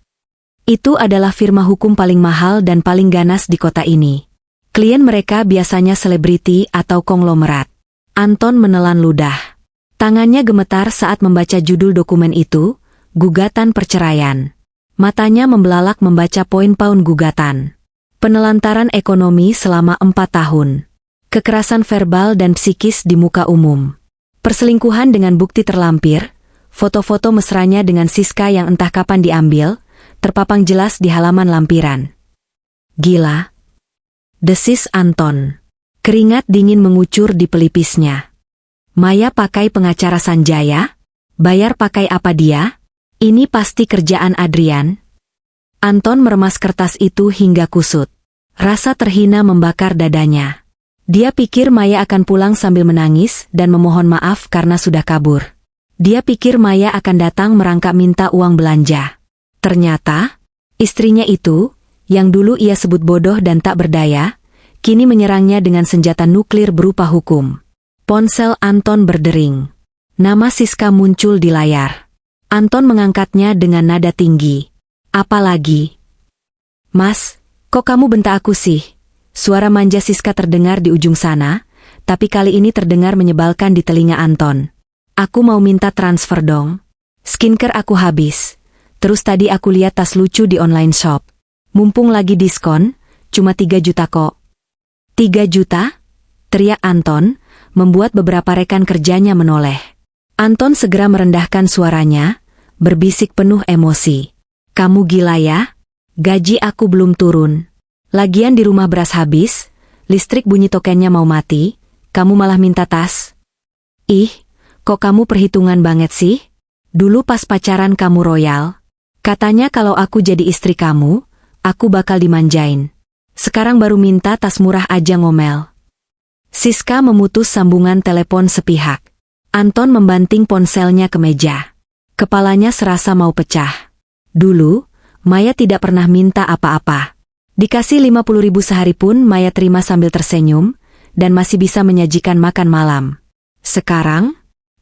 Itu adalah firma hukum paling mahal dan paling ganas di kota ini. Klien mereka biasanya selebriti atau konglomerat. Anton menelan ludah. Tangannya gemetar saat membaca judul dokumen itu, gugatan perceraian. Matanya membelalak membaca poin-poin gugatan. Penelantaran ekonomi selama 4 tahun. Kekerasan verbal dan psikis di muka umum. Perselingkuhan dengan bukti terlampir, foto-foto mesranya dengan Siska yang entah kapan diambil, terpapang jelas di halaman lampiran. Gila. Desis Anton. Keringat dingin mengucur di pelipisnya. Maya pakai pengacara Sanjaya? Bayar pakai apa dia? Ini pasti kerjaan Adrian. Anton meremas kertas itu hingga kusut. Rasa terhina membakar dadanya. Dia pikir Maya akan pulang sambil menangis dan memohon maaf karena sudah kabur. Dia pikir Maya akan datang merangkak minta uang belanja. Ternyata, istrinya itu, yang dulu ia sebut bodoh dan tak berdaya, kini menyerangnya dengan senjata nuklir berupa hukum. Ponsel Anton berdering. Nama Siska muncul di layar. Anton mengangkatnya dengan nada tinggi. Apalagi? Mas, kok kamu bentak aku sih? Suara manja Siska terdengar di ujung sana, tapi kali ini terdengar menyebalkan di telinga Anton. Aku mau minta transfer dong. Skincare aku habis. Terus tadi aku lihat tas lucu di online shop. Mumpung lagi diskon, cuma 3 juta kok. 3 juta? Teriak Anton, membuat beberapa rekan kerjanya menoleh. Anton segera merendahkan suaranya, berbisik penuh emosi. Kamu gila ya? Gaji aku belum turun. Lagian di rumah beras habis, listrik bunyi tokennya mau mati, kamu malah minta tas? Ih, kok kamu perhitungan banget sih? Dulu pas pacaran kamu royal. Katanya kalau aku jadi istri kamu, aku bakal dimanjain. Sekarang baru minta tas murah aja ngomel. Siska memutus sambungan telepon sepihak. Anton membanting ponselnya ke meja. Kepalanya serasa mau pecah. Dulu, Maya tidak pernah minta apa-apa. Dikasih 50.000 sehari pun Maya terima sambil tersenyum, dan masih bisa menyajikan makan malam. Sekarang,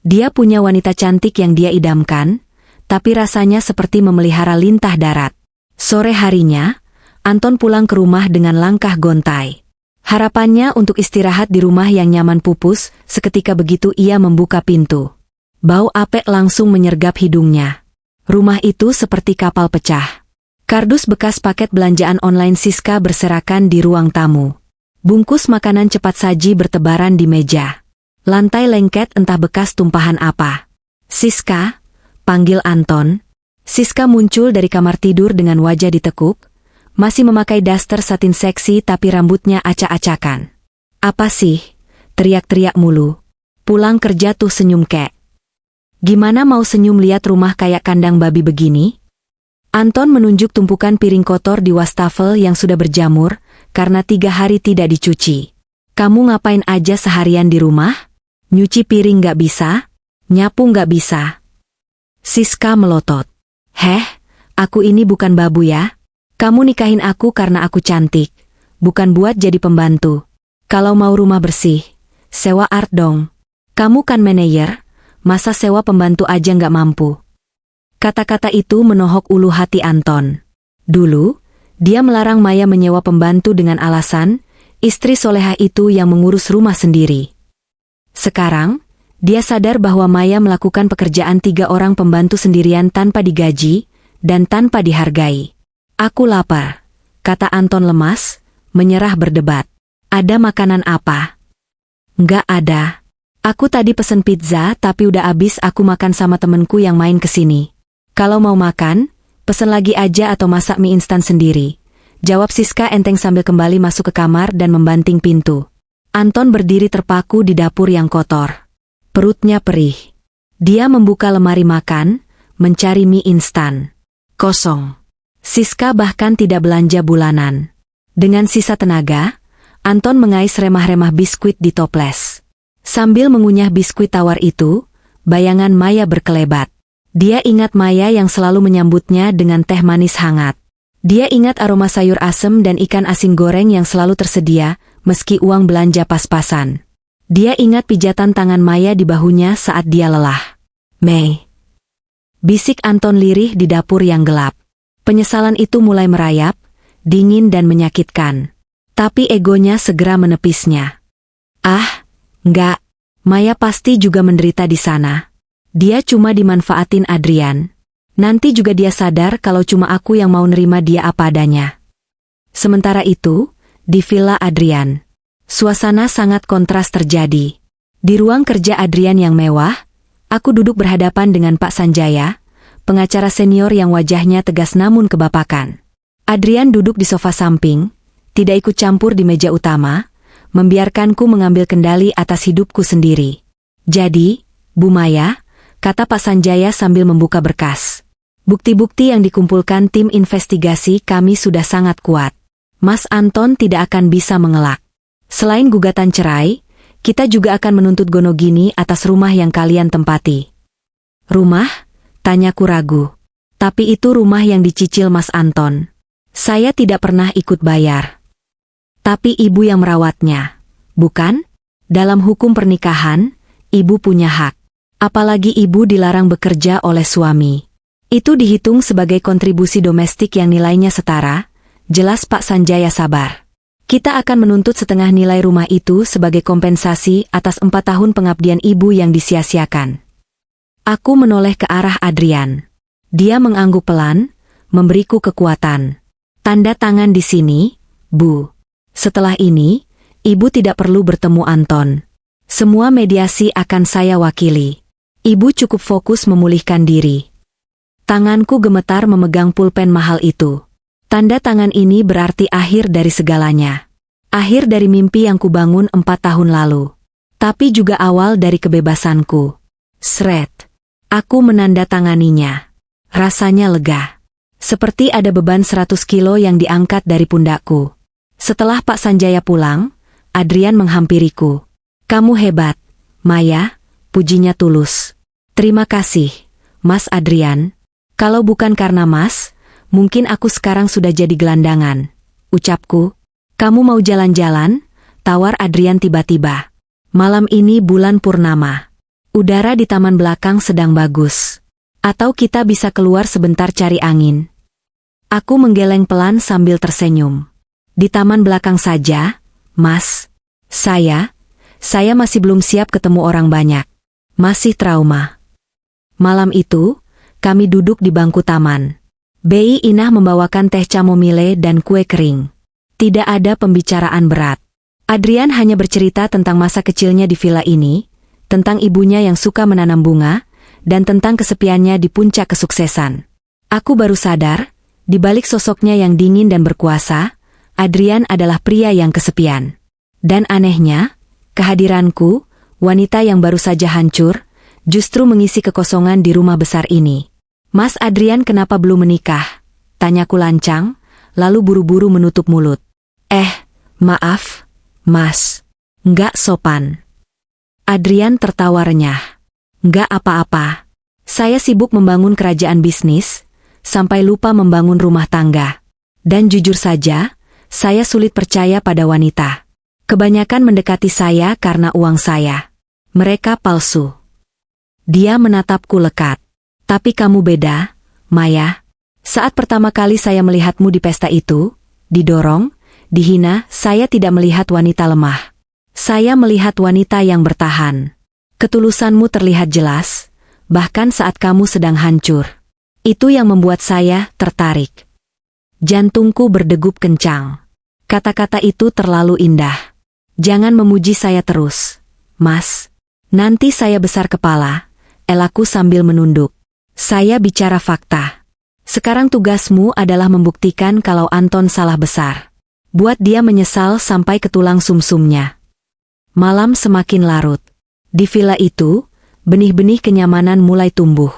dia punya wanita cantik yang dia idamkan, tapi rasanya seperti memelihara lintah darat. Sore harinya, Anton pulang ke rumah dengan langkah gontai. Harapannya untuk istirahat di rumah yang nyaman pupus, seketika begitu ia membuka pintu. Bau apek langsung menyergap hidungnya. Rumah itu seperti kapal pecah. Kardus bekas paket belanjaan online Siska berserakan di ruang tamu. Bungkus makanan cepat saji bertebaran di meja. Lantai lengket entah bekas tumpahan apa. Siska, panggil Anton. Siska muncul dari kamar tidur dengan wajah ditekuk. Masih memakai daster satin seksi tapi rambutnya acak-acakan. Apa sih? Teriak-teriak mulu. Pulang kerja tuh senyum kek. Gimana mau senyum lihat rumah kayak kandang babi begini? Anton menunjuk tumpukan piring kotor di wastafel yang sudah berjamur, karena 3 hari tidak dicuci. Kamu ngapain aja seharian di rumah? Nyuci piring gak bisa? Nyapu gak bisa? Siska melotot. Heh, aku ini bukan babu ya. Kamu nikahin aku karena aku cantik, bukan buat jadi pembantu. Kalau mau rumah bersih, sewa art dong. Kamu kan manajer, masa sewa pembantu aja nggak mampu? Kata-kata itu menohok ulu hati Anton. Dulu, dia melarang Maya menyewa pembantu dengan alasan, istri solehah itu yang mengurus rumah sendiri. Sekarang, dia sadar bahwa Maya melakukan pekerjaan 3 orang pembantu sendirian tanpa digaji dan tanpa dihargai. Aku lapar, kata Anton lemas, menyerah berdebat. Ada makanan apa? Nggak ada. Aku tadi pesen pizza tapi udah habis aku makan sama temenku yang main kesini. Kalau mau makan, pesen lagi aja atau masak mie instan sendiri. Jawab Siska enteng sambil kembali masuk ke kamar dan membanting pintu. Anton berdiri terpaku di dapur yang kotor. Perutnya perih. Dia membuka lemari makan, mencari mie instan. Kosong. Siska bahkan tidak belanja bulanan. Dengan sisa tenaga, Anton mengais remah-remah biskuit di toples. Sambil mengunyah biskuit tawar itu, bayangan Maya berkelebat. Dia ingat Maya yang selalu menyambutnya dengan teh manis hangat. Dia ingat aroma sayur asem dan ikan asin goreng yang selalu tersedia, meski uang belanja pas-pasan. Dia ingat pijatan tangan Maya di bahunya saat dia lelah. Mei. Bisik Anton lirih di dapur yang gelap. Penyesalan itu mulai merayap, dingin dan menyakitkan. Tapi egonya segera menepisnya. Ah, enggak. Maya pasti juga menderita di sana. Dia cuma dimanfaatin Adrian. Nanti juga dia sadar kalau cuma aku yang mau nerima dia apa adanya. Sementara itu, di villa Adrian, suasana sangat kontras terjadi. Di ruang kerja Adrian yang mewah, aku duduk berhadapan dengan Pak Sanjaya, pengacara senior yang wajahnya tegas namun kebapakan. Adrian duduk di sofa samping, tidak ikut campur di meja utama, membiarkanku mengambil kendali atas hidupku sendiri. Jadi, Bu Maya, kata Pak Sanjaya sambil membuka berkas. Bukti-bukti yang dikumpulkan tim investigasi kami sudah sangat kuat. Mas Anton tidak akan bisa mengelak. Selain gugatan cerai, kita juga akan menuntut Gonogini atas rumah yang kalian tempati. Rumah? Tanyaku ragu. Tapi itu rumah yang dicicil Mas Anton. Saya tidak pernah ikut bayar. Tapi ibu yang merawatnya. Bukan? Dalam hukum pernikahan, ibu punya hak. Apalagi ibu dilarang bekerja oleh suami. Itu dihitung sebagai kontribusi domestik yang nilainya setara, jelas Pak Sanjaya sabar. Kita akan menuntut setengah nilai rumah itu sebagai kompensasi atas 4 tahun pengabdian ibu yang disia-siakan. Aku menoleh ke arah Adrian. Dia mengangguk pelan, memberiku kekuatan. Tanda tangan di sini, Bu. Setelah ini, ibu tidak perlu bertemu Anton. Semua mediasi akan saya wakili. Ibu cukup fokus memulihkan diri. Tanganku gemetar memegang pulpen mahal itu. Tanda tangan ini berarti akhir dari segalanya. Akhir dari mimpi yang kubangun 4 tahun lalu. Tapi juga awal dari kebebasanku. Sret. Aku menandatanganinya. Rasanya lega. Seperti ada beban 100 kilo yang diangkat dari pundakku. Setelah Pak Sanjaya pulang, Adrian menghampiriku. Kamu hebat, Maya, pujinya tulus. Terima kasih, Mas Adrian. Kalau bukan karena Mas, mungkin aku sekarang sudah jadi gelandangan. Ucapku. Kamu mau jalan-jalan? Tawar Adrian tiba-tiba. Malam ini bulan purnama. Udara di taman belakang sedang bagus. Atau kita bisa keluar sebentar cari angin. Aku menggeleng pelan sambil tersenyum. Di taman belakang saja, Mas. Saya masih belum siap ketemu orang banyak. Masih trauma. Malam itu, kami duduk di bangku taman. Bei Inah membawakan teh chamomile dan kue kering. Tidak ada pembicaraan berat. Adrian hanya bercerita tentang masa kecilnya di villa ini, tentang ibunya yang suka menanam bunga, dan tentang kesepiannya di puncak kesuksesan. Aku baru sadar, di balik sosoknya yang dingin dan berkuasa, Adrian adalah pria yang kesepian. Dan anehnya, kehadiranku, wanita yang baru saja hancur, justru mengisi kekosongan di rumah besar ini. Mas Adrian kenapa belum menikah? Tanyaku lancang, lalu buru-buru menutup mulut. Maaf, Mas. Nggak sopan. Adrian tertawa renyah. Nggak apa-apa. Saya sibuk membangun kerajaan bisnis, sampai lupa membangun rumah tangga. Dan jujur saja, saya sulit percaya pada wanita. Kebanyakan mendekati saya karena uang saya. Mereka palsu. Dia menatapku lekat. Tapi kamu beda, Maya. Saat pertama kali saya melihatmu di pesta itu, didorong, dihina, saya tidak melihat wanita lemah. Saya melihat wanita yang bertahan. Ketulusanmu terlihat jelas, bahkan saat kamu sedang hancur. Itu yang membuat saya tertarik. Jantungku berdegup kencang. Kata-kata itu terlalu indah. Jangan memuji saya terus, Mas. Nanti saya besar kepala, elaku sambil menunduk. Saya bicara fakta. Sekarang tugasmu adalah membuktikan kalau Anton salah besar. Buat dia menyesal sampai ke tulang sumsumnya. Malam semakin larut. Di villa itu, benih-benih kenyamanan mulai tumbuh.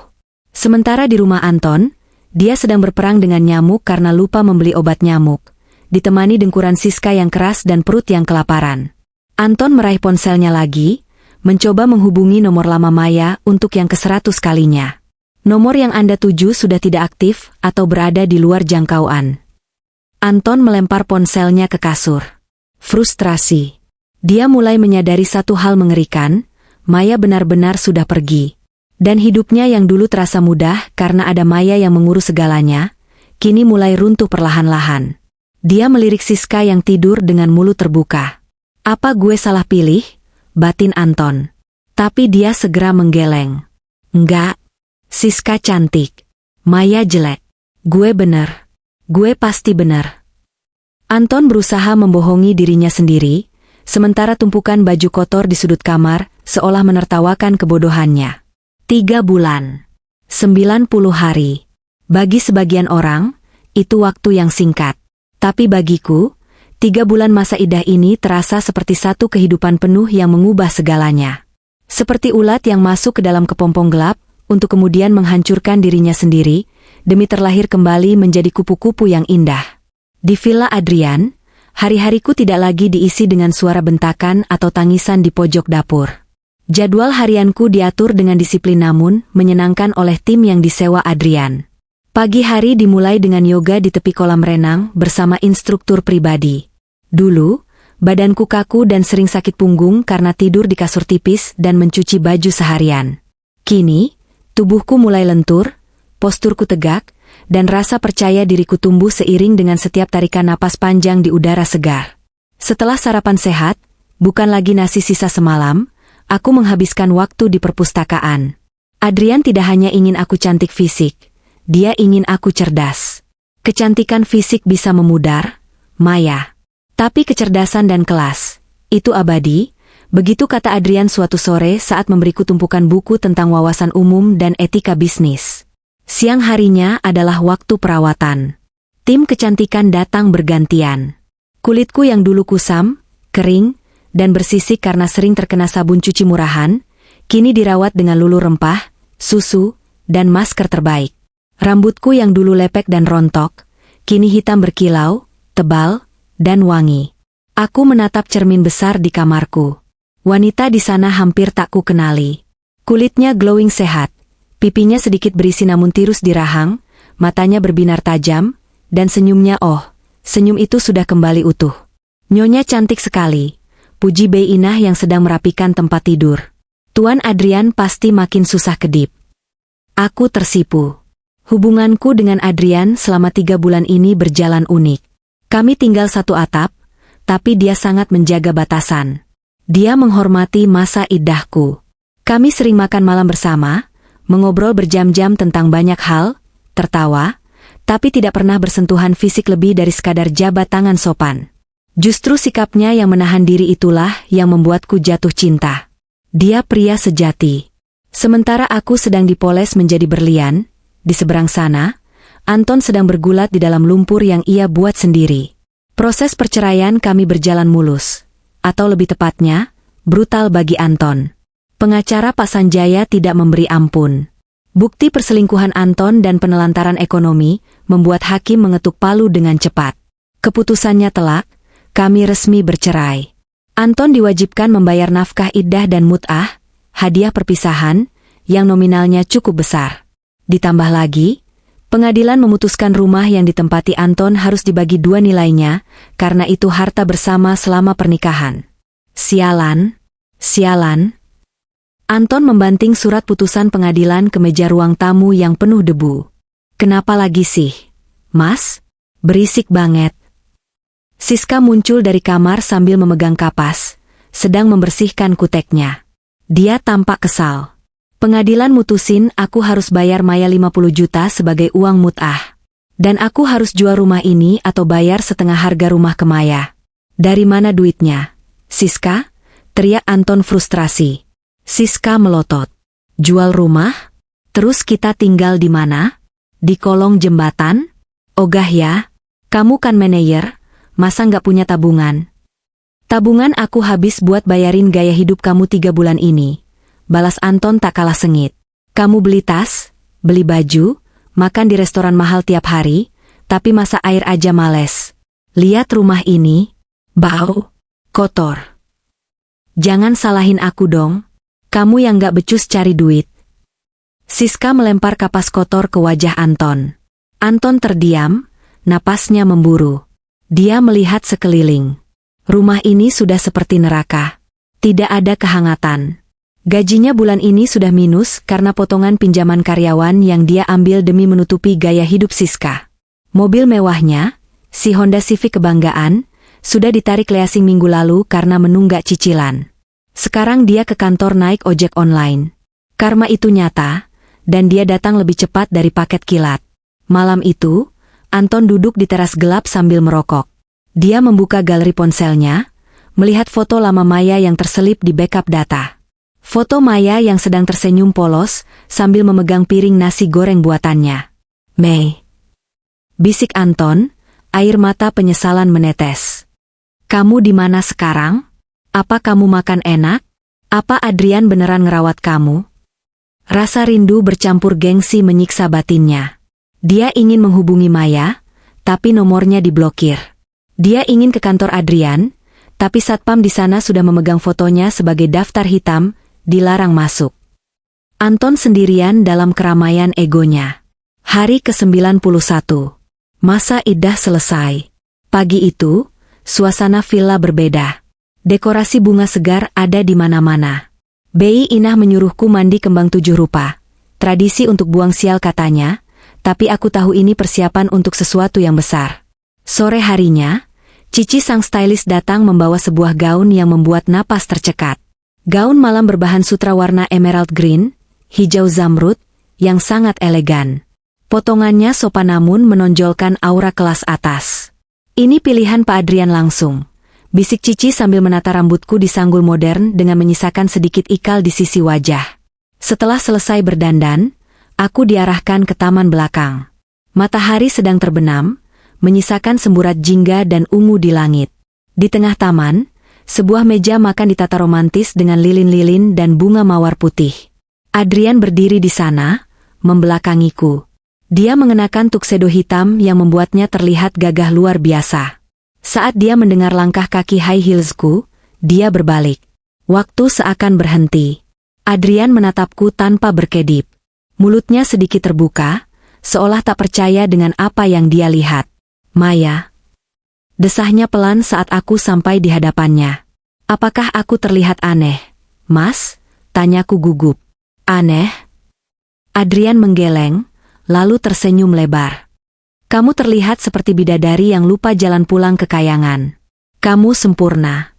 Sementara di rumah Anton, dia sedang berperang dengan nyamuk karena lupa membeli obat nyamuk, ditemani dengkuran Siska yang keras dan perut yang kelaparan. Anton meraih ponselnya lagi, mencoba menghubungi nomor lama Maya untuk yang ke-100 kalinya. Nomor yang Anda tuju sudah tidak aktif atau berada di luar jangkauan. Anton melempar ponselnya ke kasur. Frustrasi. Dia mulai menyadari satu hal mengerikan, Maya benar-benar sudah pergi. Dan hidupnya yang dulu terasa mudah karena ada Maya yang mengurus segalanya, kini mulai runtuh perlahan-lahan. Dia melirik Siska yang tidur dengan mulut terbuka. Apa gue salah pilih? Batin Anton. Tapi dia segera menggeleng. Enggak. Siska cantik. Maya jelek. Gue bener. Gue pasti bener. Anton berusaha membohongi dirinya sendiri, sementara tumpukan baju kotor di sudut kamar seolah menertawakan kebodohannya. 3 bulan. 90 hari. Bagi sebagian orang, itu waktu yang singkat. Tapi bagiku, 3 bulan masa indah ini terasa seperti satu kehidupan penuh yang mengubah segalanya. Seperti ulat yang masuk ke dalam kepompong gelap, untuk kemudian menghancurkan dirinya sendiri, demi terlahir kembali menjadi kupu-kupu yang indah. Di Villa Adrian, hari-hariku tidak lagi diisi dengan suara bentakan atau tangisan di pojok dapur. Jadwal harianku diatur dengan disiplin namun menyenangkan oleh tim yang disewa Adrian. Pagi hari dimulai dengan yoga di tepi kolam renang bersama instruktur pribadi. Dulu, badanku kaku dan sering sakit punggung karena tidur di kasur tipis dan mencuci baju seharian. Kini, tubuhku mulai lentur, posturku tegak, dan rasa percaya diriku tumbuh seiring dengan setiap tarikan napas panjang di udara segar. Setelah sarapan sehat, bukan lagi nasi sisa semalam, aku menghabiskan waktu di perpustakaan. Adrian tidak hanya ingin aku cantik fisik, dia ingin aku cerdas. Kecantikan fisik bisa memudar, Maya. Tapi kecerdasan dan kelas, itu abadi, begitu kata Adrian suatu sore saat memberiku tumpukan buku tentang wawasan umum dan etika bisnis. Siang harinya adalah waktu perawatan. Tim kecantikan datang bergantian. Kulitku yang dulu kusam, kering, dan bersisik karena sering terkena sabun cuci murahan, kini dirawat dengan lulu rempah, susu, dan masker terbaik. Rambutku yang dulu lepek dan rontok, kini hitam berkilau, tebal, dan wangi. Aku menatap cermin besar di kamarku. Wanita di sana hampir tak ku kenali. Kulitnya glowing sehat, pipinya sedikit berisi namun tirus di rahang, matanya berbinar tajam, dan senyumnya senyum itu sudah kembali utuh. Nyonya cantik sekali, puji Bei Inah yang sedang merapikan tempat tidur. Tuan Adrian pasti makin susah kedip. Aku tersipu. Hubunganku dengan Adrian selama 3 bulan ini berjalan unik. Kami tinggal satu atap, tapi dia sangat menjaga batasan. Dia menghormati masa iddahku. Kami sering makan malam bersama, mengobrol berjam-jam tentang banyak hal, tertawa, tapi tidak pernah bersentuhan fisik lebih dari sekadar jabat tangan sopan. Justru sikapnya yang menahan diri itulah yang membuatku jatuh cinta. Dia pria sejati. Sementara aku sedang dipoles menjadi berlian, di seberang sana, Anton sedang bergulat di dalam lumpur yang ia buat sendiri. Proses perceraian kami berjalan mulus, atau lebih tepatnya, brutal bagi Anton. Pengacara Pak Sanjaya tidak memberi ampun. Bukti perselingkuhan Anton dan penelantaran ekonomi membuat hakim mengetuk palu dengan cepat. Keputusannya telak, kami resmi bercerai. Anton diwajibkan membayar nafkah iddah dan mut'ah, hadiah perpisahan, yang nominalnya cukup besar. Ditambah lagi, Pengadilan memutuskan rumah yang ditempati Anton harus dibagi dua nilainya, karena itu harta bersama selama pernikahan. Sialan, sialan. Anton membanting surat putusan pengadilan ke meja ruang tamu yang penuh debu. Kenapa lagi sih, Mas? Berisik banget. Siska muncul dari kamar sambil memegang kapas, sedang membersihkan kuteknya. Dia tampak kesal. Pengadilan mutusin aku harus bayar Maya 50 juta sebagai uang mut'ah. Dan aku harus jual rumah ini atau bayar setengah harga rumah ke Maya. Dari mana duitnya? Siska? Teriak Anton frustrasi. Siska melotot. Jual rumah? Terus kita tinggal di mana? Di kolong jembatan? Ogah ya? Kamu kan manajer, masa nggak punya tabungan? Tabungan aku habis buat bayarin gaya hidup kamu 3 bulan ini. Balas Anton tak kalah sengit. Kamu beli tas, beli baju, makan di restoran mahal tiap hari, tapi masak air aja males. Lihat rumah ini, bau, kotor. Jangan salahin aku dong, kamu yang gak becus cari duit. Siska melempar kapas kotor ke wajah Anton. Anton terdiam, napasnya memburu. Dia melihat sekeliling. Rumah ini sudah seperti neraka. Tidak ada kehangatan. Gajinya bulan ini sudah minus karena potongan pinjaman karyawan yang dia ambil demi menutupi gaya hidup Siska. Mobil mewahnya, si Honda Civic kebanggaan, sudah ditarik leasing minggu lalu karena menunggak cicilan. Sekarang dia ke kantor naik ojek online. Karma itu nyata, dan dia datang lebih cepat dari paket kilat. Malam itu, Anton duduk di teras gelap sambil merokok. Dia membuka galeri ponselnya, melihat foto lama Maya yang terselip di backup data. Foto Maya yang sedang tersenyum polos sambil memegang piring nasi goreng buatannya. Mei. Bisik Anton, air mata penyesalan menetes. Kamu di mana sekarang? Apa kamu makan enak? Apa Adrian beneran ngerawat kamu? Rasa rindu bercampur gengsi menyiksa batinnya. Dia ingin menghubungi Maya, tapi nomornya diblokir. Dia ingin ke kantor Adrian, tapi satpam di sana sudah memegang fotonya sebagai daftar hitam, dilarang masuk. Anton sendirian dalam keramaian egonya. Hari ke-91. Masa iddah selesai. Pagi itu, suasana villa berbeda. Dekorasi bunga segar ada di mana-mana. Bei Inah menyuruhku mandi kembang 7 rupa. Tradisi untuk buang sial katanya, tapi aku tahu ini persiapan untuk sesuatu yang besar. Sore harinya, Cici sang stylist datang membawa sebuah gaun yang membuat napas tercekat. Gaun malam berbahan sutra warna emerald green, hijau zamrud, yang sangat elegan. Potongannya sopan namun menonjolkan aura kelas atas. Ini pilihan Pak Adrian langsung. Bisik Cici sambil menata rambutku di sanggul modern dengan menyisakan sedikit ikal di sisi wajah. Setelah selesai berdandan, aku diarahkan ke taman belakang. Matahari sedang terbenam, menyisakan semburat jingga dan ungu di langit. Di tengah taman, sebuah meja makan ditata romantis dengan lilin-lilin dan bunga mawar putih. Adrian berdiri di sana, membelakangiku. Dia mengenakan tuxedo hitam yang membuatnya terlihat gagah luar biasa. Saat dia mendengar langkah kaki high heelsku, dia berbalik. Waktu seakan berhenti. Adrian menatapku tanpa berkedip. Mulutnya sedikit terbuka, seolah tak percaya dengan apa yang dia lihat. Maya. Desahnya pelan saat aku sampai di hadapannya. Apakah aku terlihat aneh, Mas? Tanyaku gugup. Aneh? Adrian menggeleng, lalu tersenyum lebar. Kamu terlihat seperti bidadari yang lupa jalan pulang ke kayangan. Kamu sempurna.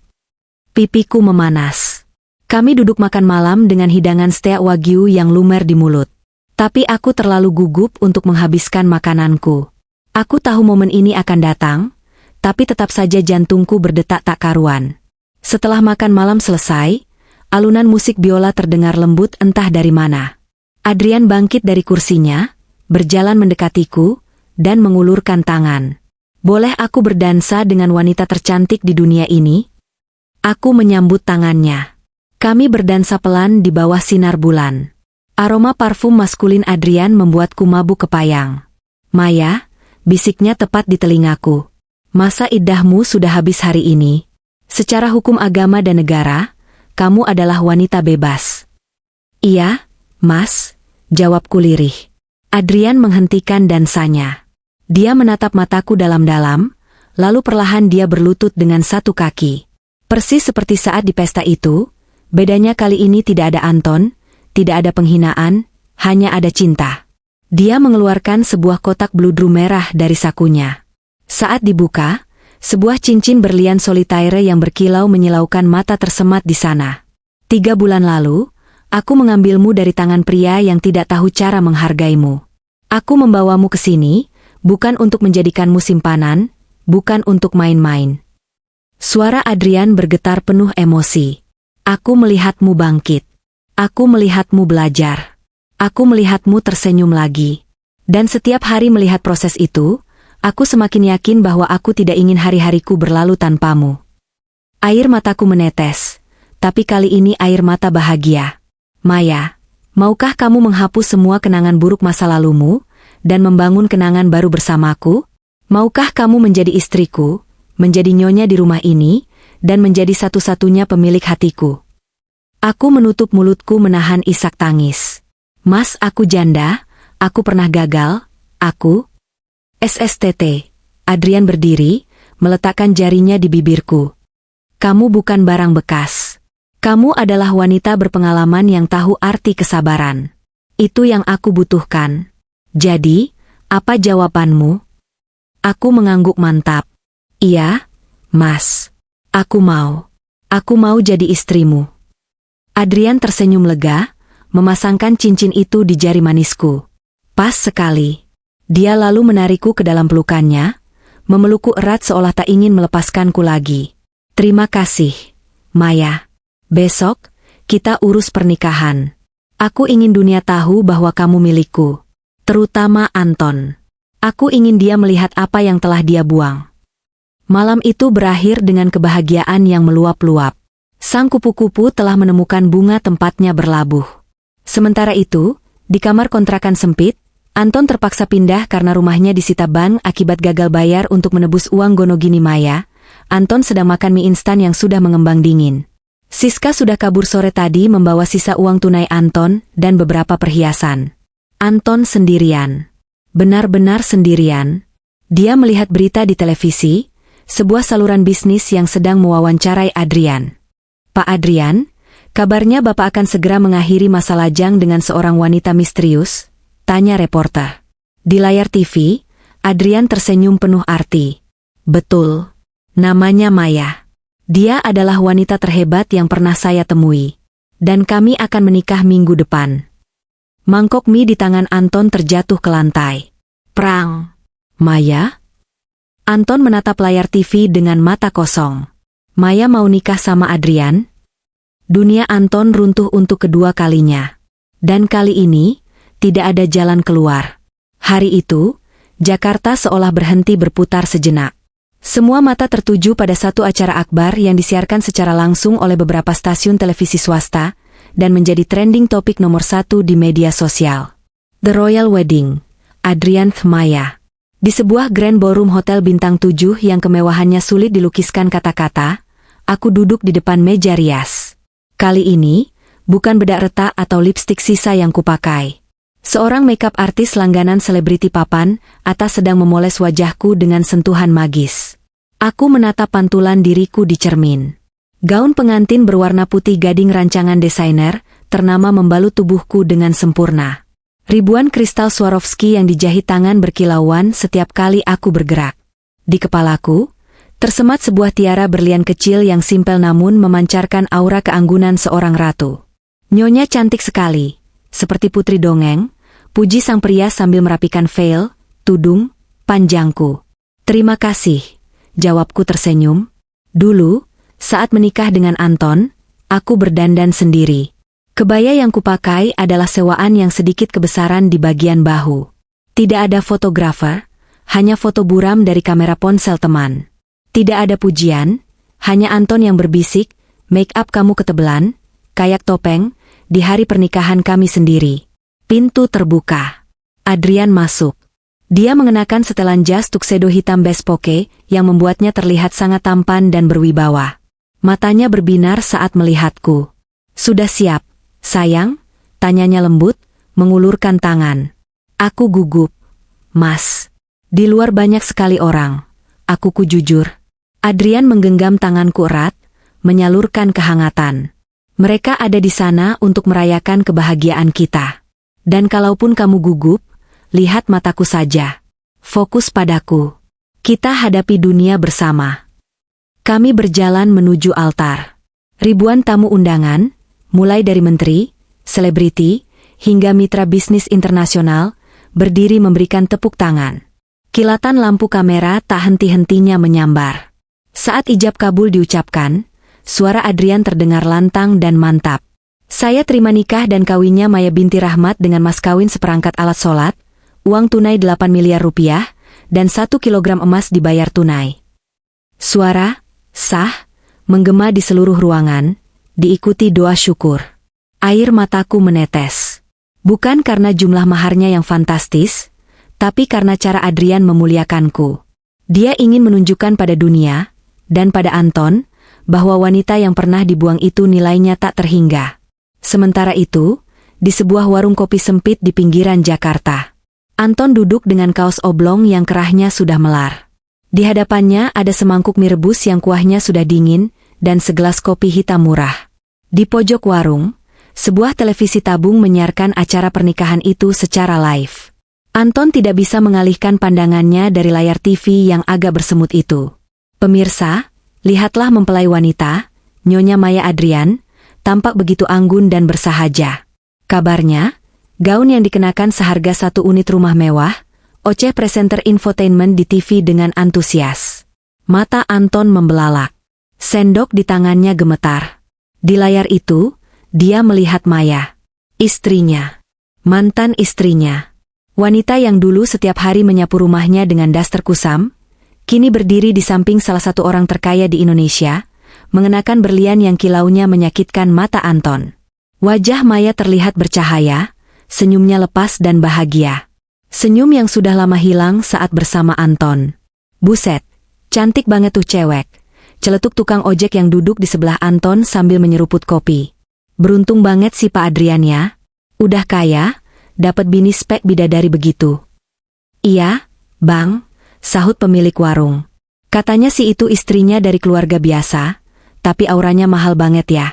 Pipiku memanas. Kami duduk makan malam dengan hidangan steak wagyu yang lumer di mulut. Tapi aku terlalu gugup untuk menghabiskan makananku. Aku tahu momen ini akan datang, tapi tetap saja jantungku berdetak tak karuan. Setelah makan malam selesai, alunan musik biola terdengar lembut entah dari mana. Adrian bangkit dari kursinya, berjalan mendekatiku, dan mengulurkan tangan. Boleh aku berdansa dengan wanita tercantik di dunia ini? Aku menyambut tangannya. Kami berdansa pelan di bawah sinar bulan. Aroma parfum maskulin Adrian membuatku mabuk kepayang. Maya, bisiknya tepat di telingaku. Masa iddahmu sudah habis hari ini. Secara hukum agama dan negara, kamu adalah wanita bebas. Iya, Mas, jawabku lirih. Adrian menghentikan dansanya. Dia menatap mataku dalam-dalam, lalu perlahan dia berlutut dengan satu kaki. Persis seperti saat di pesta itu, bedanya kali ini tidak ada Anton, tidak ada penghinaan, hanya ada cinta. Dia mengeluarkan sebuah kotak bludru merah dari sakunya. Saat dibuka, sebuah cincin berlian solitaire yang berkilau menyilaukan mata tersemat di sana. 3 bulan lalu, aku mengambilmu dari tangan pria yang tidak tahu cara menghargaimu. Aku membawamu ke sini, bukan untuk menjadikanmu simpanan, bukan untuk main-main. Suara Adrian bergetar penuh emosi. Aku melihatmu bangkit. Aku melihatmu belajar. Aku melihatmu tersenyum lagi. Dan setiap hari melihat proses itu, aku semakin yakin bahwa aku tidak ingin hari-hariku berlalu tanpamu. Air mataku menetes, tapi kali ini air mata bahagia. Maya, maukah kamu menghapus semua kenangan buruk masa lalumu, dan membangun kenangan baru bersamaku? Maukah kamu menjadi istriku, menjadi nyonya di rumah ini, dan menjadi satu-satunya pemilik hatiku? Aku menutup mulutku menahan isak tangis. Mas, aku janda, aku pernah gagal, aku... SSTT. Adrian berdiri, meletakkan jarinya di bibirku. Kamu bukan barang bekas. Kamu adalah wanita berpengalaman yang tahu arti kesabaran. Itu yang aku butuhkan. Jadi, apa jawabanmu? Aku mengangguk mantap. Iya, Mas. Aku mau. Aku mau jadi istrimu. Adrian tersenyum lega, memasangkan cincin itu di jari manisku. Pas sekali. Dia lalu menarikku ke dalam pelukannya, memelukku erat seolah tak ingin melepaskanku lagi. Terima kasih, Maya. Besok, kita urus pernikahan. Aku ingin dunia tahu bahwa kamu milikku. Terutama Anton. Aku ingin dia melihat apa yang telah dia buang. Malam itu berakhir dengan kebahagiaan yang meluap-luap. Sang kupu-kupu telah menemukan bunga tempatnya berlabuh. Sementara itu, di kamar kontrakan sempit, Anton terpaksa pindah karena rumahnya disita bank akibat gagal bayar untuk menebus uang gonogini Maya. Anton sedang makan mie instan yang sudah mengembang dingin. Siska sudah kabur sore tadi membawa sisa uang tunai Anton dan beberapa perhiasan. Anton sendirian. Benar-benar sendirian. Dia melihat berita di televisi, sebuah saluran bisnis yang sedang mewawancarai Adrian. Pak Adrian, kabarnya Bapak akan segera mengakhiri masa lajang dengan seorang wanita misterius, tanya reporter. Di layar TV, Adrian tersenyum penuh arti. Betul. Namanya Maya. Dia adalah wanita terhebat yang pernah saya temui. Dan kami akan menikah minggu depan. Mangkok mie di tangan Anton terjatuh ke lantai. Prang. Maya? Anton menatap layar TV dengan mata kosong. Maya mau nikah sama Adrian? Dunia Anton runtuh untuk kedua kalinya. Dan kali ini, tidak ada jalan keluar. Hari itu, Jakarta seolah berhenti berputar sejenak. Semua mata tertuju pada satu acara akbar yang disiarkan secara langsung oleh beberapa stasiun televisi swasta, dan menjadi trending topik nomor 1 di media sosial. The Royal Wedding, Adrian Maya. Di sebuah grand ballroom hotel bintang 7 yang kemewahannya sulit dilukiskan kata-kata, aku duduk di depan meja rias. Kali ini, bukan bedak retak atau lipstik sisa yang kupakai. Seorang makeup artis langganan selebriti papan atas sedang memoles wajahku dengan sentuhan magis. Aku menatap pantulan diriku di cermin. Gaun pengantin berwarna putih gading rancangan desainer, ternama membalut tubuhku dengan sempurna. Ribuan kristal Swarovski yang dijahit tangan berkilauan setiap kali aku bergerak. Di kepalaku, tersemat sebuah tiara berlian kecil yang simpel namun memancarkan aura keanggunan seorang ratu. Nyonya cantik sekali, seperti putri dongeng, puji sang pria sambil merapikan veil, tudung, panjangku. Terima kasih, jawabku tersenyum. Dulu, saat menikah dengan Anton, aku berdandan sendiri. Kebaya yang kupakai adalah sewaan yang sedikit kebesaran di bagian bahu. Tidak ada fotografer, hanya foto buram dari kamera ponsel teman. Tidak ada pujian, hanya Anton yang berbisik, make up kamu ketebelan, kayak topeng, di hari pernikahan kami sendiri. Pintu terbuka. Adrian masuk. Dia mengenakan setelan jas tuxedo hitam bespoke yang membuatnya terlihat sangat tampan dan berwibawa. Matanya berbinar saat melihatku. Sudah siap, sayang? Tanyanya lembut, mengulurkan tangan. Aku gugup. Mas. Di luar banyak sekali orang. Aku jujur. Adrian menggenggam tanganku erat, menyalurkan kehangatan. Mereka ada di sana untuk merayakan kebahagiaan kita. Dan kalaupun kamu gugup, lihat mataku saja. Fokus padaku. Kita hadapi dunia bersama. Kami berjalan menuju altar. Ribuan tamu undangan, mulai dari menteri, selebriti, hingga mitra bisnis internasional, berdiri memberikan tepuk tangan. Kilatan lampu kamera tak henti-hentinya menyambar. Saat ijab kabul diucapkan, suara Adrian terdengar lantang dan mantap. Saya terima nikah dan kawinnya Maya binti Rahmat dengan mas kawin seperangkat alat sholat, uang tunai 8 miliar rupiah, dan 1 kilogram emas dibayar tunai. Suara, sah, menggema di seluruh ruangan, diikuti doa syukur. Air mataku menetes. Bukan karena jumlah maharnya yang fantastis, tapi karena cara Adrian memuliakanku. Dia ingin menunjukkan pada dunia, dan pada Anton, bahwa wanita yang pernah dibuang itu nilainya tak terhingga. Sementara itu, di sebuah warung kopi sempit di pinggiran Jakarta, Anton duduk dengan kaos oblong yang kerahnya sudah melar. Di hadapannya ada semangkuk mie rebus yang kuahnya sudah dingin, dan segelas kopi hitam murah. Di pojok warung, sebuah televisi tabung menyiarkan acara pernikahan itu secara live. Anton tidak bisa mengalihkan pandangannya dari layar TV yang agak bersemut itu. Pemirsa, lihatlah mempelai wanita, Nyonya Maya Adrian, tampak begitu anggun dan bersahaja. Kabarnya, gaun yang dikenakan seharga 1 unit rumah mewah, oceh presenter infotainment di TV dengan antusias. Mata Anton membelalak. Sendok di tangannya gemetar. Di layar itu, dia melihat Maya. Istrinya. Mantan istrinya. Wanita yang dulu setiap hari menyapu rumahnya dengan daster kusam, kini berdiri di samping salah satu orang terkaya di Indonesia, mengenakan berlian yang kilaunya menyakitkan mata Anton. Wajah Maya terlihat bercahaya, senyumnya lepas dan bahagia. Senyum yang sudah lama hilang saat bersama Anton. Buset, cantik banget tuh cewek, celetuk tukang ojek yang duduk di sebelah Anton sambil menyeruput kopi. Beruntung banget sih Pak Adrian ya. Udah kaya, dapat bini spek bidadari begitu. Iya, Bang, sahut pemilik warung. Katanya sih itu istrinya dari keluarga biasa, tapi auranya mahal banget ya.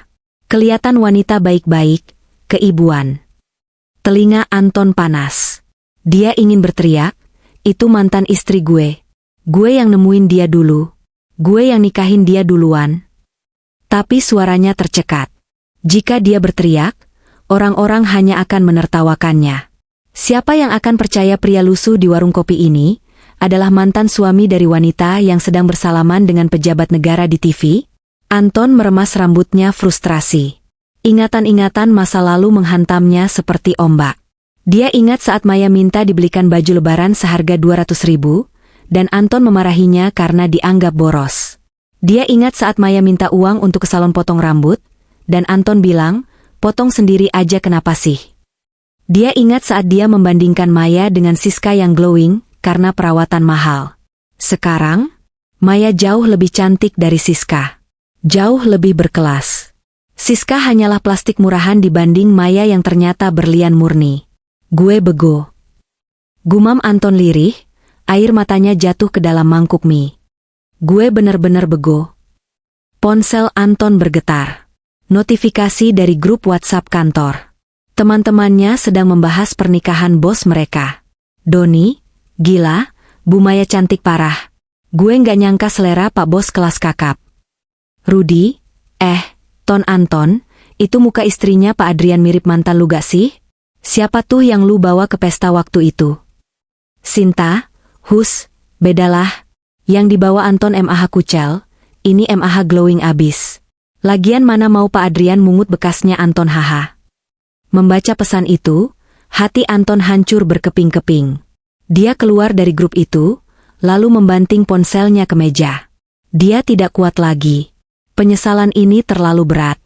Kelihatan wanita baik-baik, keibuan. Telinga Anton panas. Dia ingin berteriak, itu mantan istri gue. Gue yang nemuin dia dulu. Gue yang nikahin dia duluan. Tapi suaranya tercekat. Jika dia berteriak, orang-orang hanya akan menertawakannya. Siapa yang akan percaya pria lusuh di warung kopi ini adalah mantan suami dari wanita yang sedang bersalaman dengan pejabat negara di TV? Anton meremas rambutnya frustrasi. Ingatan-ingatan masa lalu menghantamnya seperti ombak. Dia ingat saat Maya minta dibelikan baju lebaran seharga 200.000, dan Anton memarahinya karena dianggap boros. Dia ingat saat Maya minta uang untuk ke salon potong rambut, dan Anton bilang, potong sendiri aja kenapa sih? Dia ingat saat dia membandingkan Maya dengan Siska yang glowing karena perawatan mahal. Sekarang, Maya jauh lebih cantik dari Siska. Jauh lebih berkelas. Siska hanyalah plastik murahan dibanding Maya yang ternyata berlian murni. Gue bego. Gumam Anton lirih, air matanya jatuh ke dalam mangkuk mie. Gue bener-bener bego. Ponsel Anton bergetar. Notifikasi dari grup WhatsApp kantor. Teman-temannya sedang membahas pernikahan bos mereka. Doni, gila, Bu Maya cantik parah. Gue nggak nyangka selera Pak Bos kelas kakap. Rudi, Ton Anton, itu muka istrinya Pak Adrian mirip mantan lu gak sih? Siapa tuh yang lu bawa ke pesta waktu itu? Sinta, Hus, bedalah. Yang dibawa Anton MAH kucel, ini MAH glowing abis. Lagian mana mau Pak Adrian mungut bekasnya Anton haha. Membaca pesan itu, hati Anton hancur berkeping-keping. Dia keluar dari grup itu, lalu membanting ponselnya ke meja. Dia tidak kuat lagi. Penyesalan ini terlalu berat.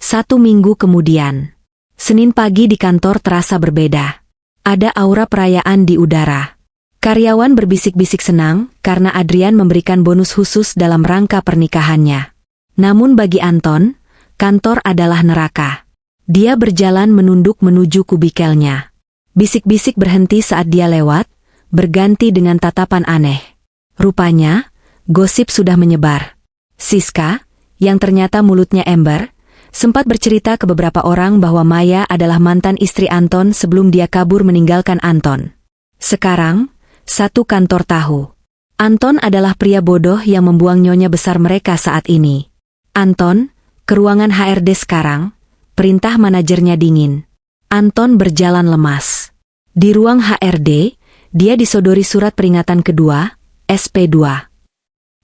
1 minggu kemudian. Senin pagi di kantor terasa berbeda. Ada aura perayaan di udara. Karyawan berbisik-bisik senang karena Adrian memberikan bonus khusus dalam rangka pernikahannya. Namun bagi Anton, kantor adalah neraka. Dia berjalan menunduk menuju kubikelnya. Bisik-bisik berhenti saat dia lewat, berganti dengan tatapan aneh. Rupanya, gosip sudah menyebar. Siska, yang ternyata mulutnya ember, sempat bercerita ke beberapa orang bahwa Maya adalah mantan istri Anton sebelum dia kabur meninggalkan Anton. Sekarang, satu kantor tahu. Anton adalah pria bodoh yang membuang nyonya besar mereka saat ini. Anton, ke ruangan HRD sekarang, perintah manajernya dingin. Anton berjalan lemas. Di ruang HRD, dia disodori surat peringatan kedua, SP2.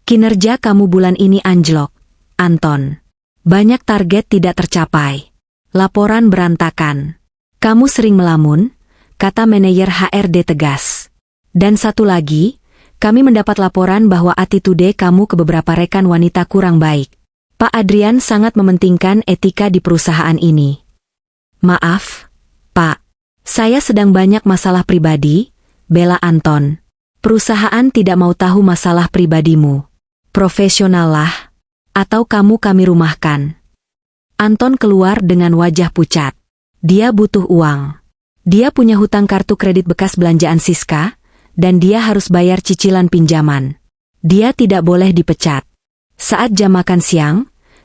Kinerja kamu bulan ini anjlok, Anton. Banyak target tidak tercapai. Laporan berantakan. Kamu sering melamun, kata manajer HRD tegas. Dan satu lagi, kami mendapat laporan bahwa attitude kamu ke beberapa rekan wanita kurang baik. Pak Adrian sangat mementingkan etika di perusahaan ini. Maaf, Pak. Saya sedang banyak masalah pribadi, bela Anton. Perusahaan tidak mau tahu masalah pribadimu. Profesional lah. Atau kami rumahkan. Anton keluar dengan wajah pucat. Dia butuh uang. Dia punya hutang kartu kredit bekas belanjaan Siska, dan dia harus bayar cicilan pinjaman. Dia tidak boleh dipecat. Saat jam makan siang,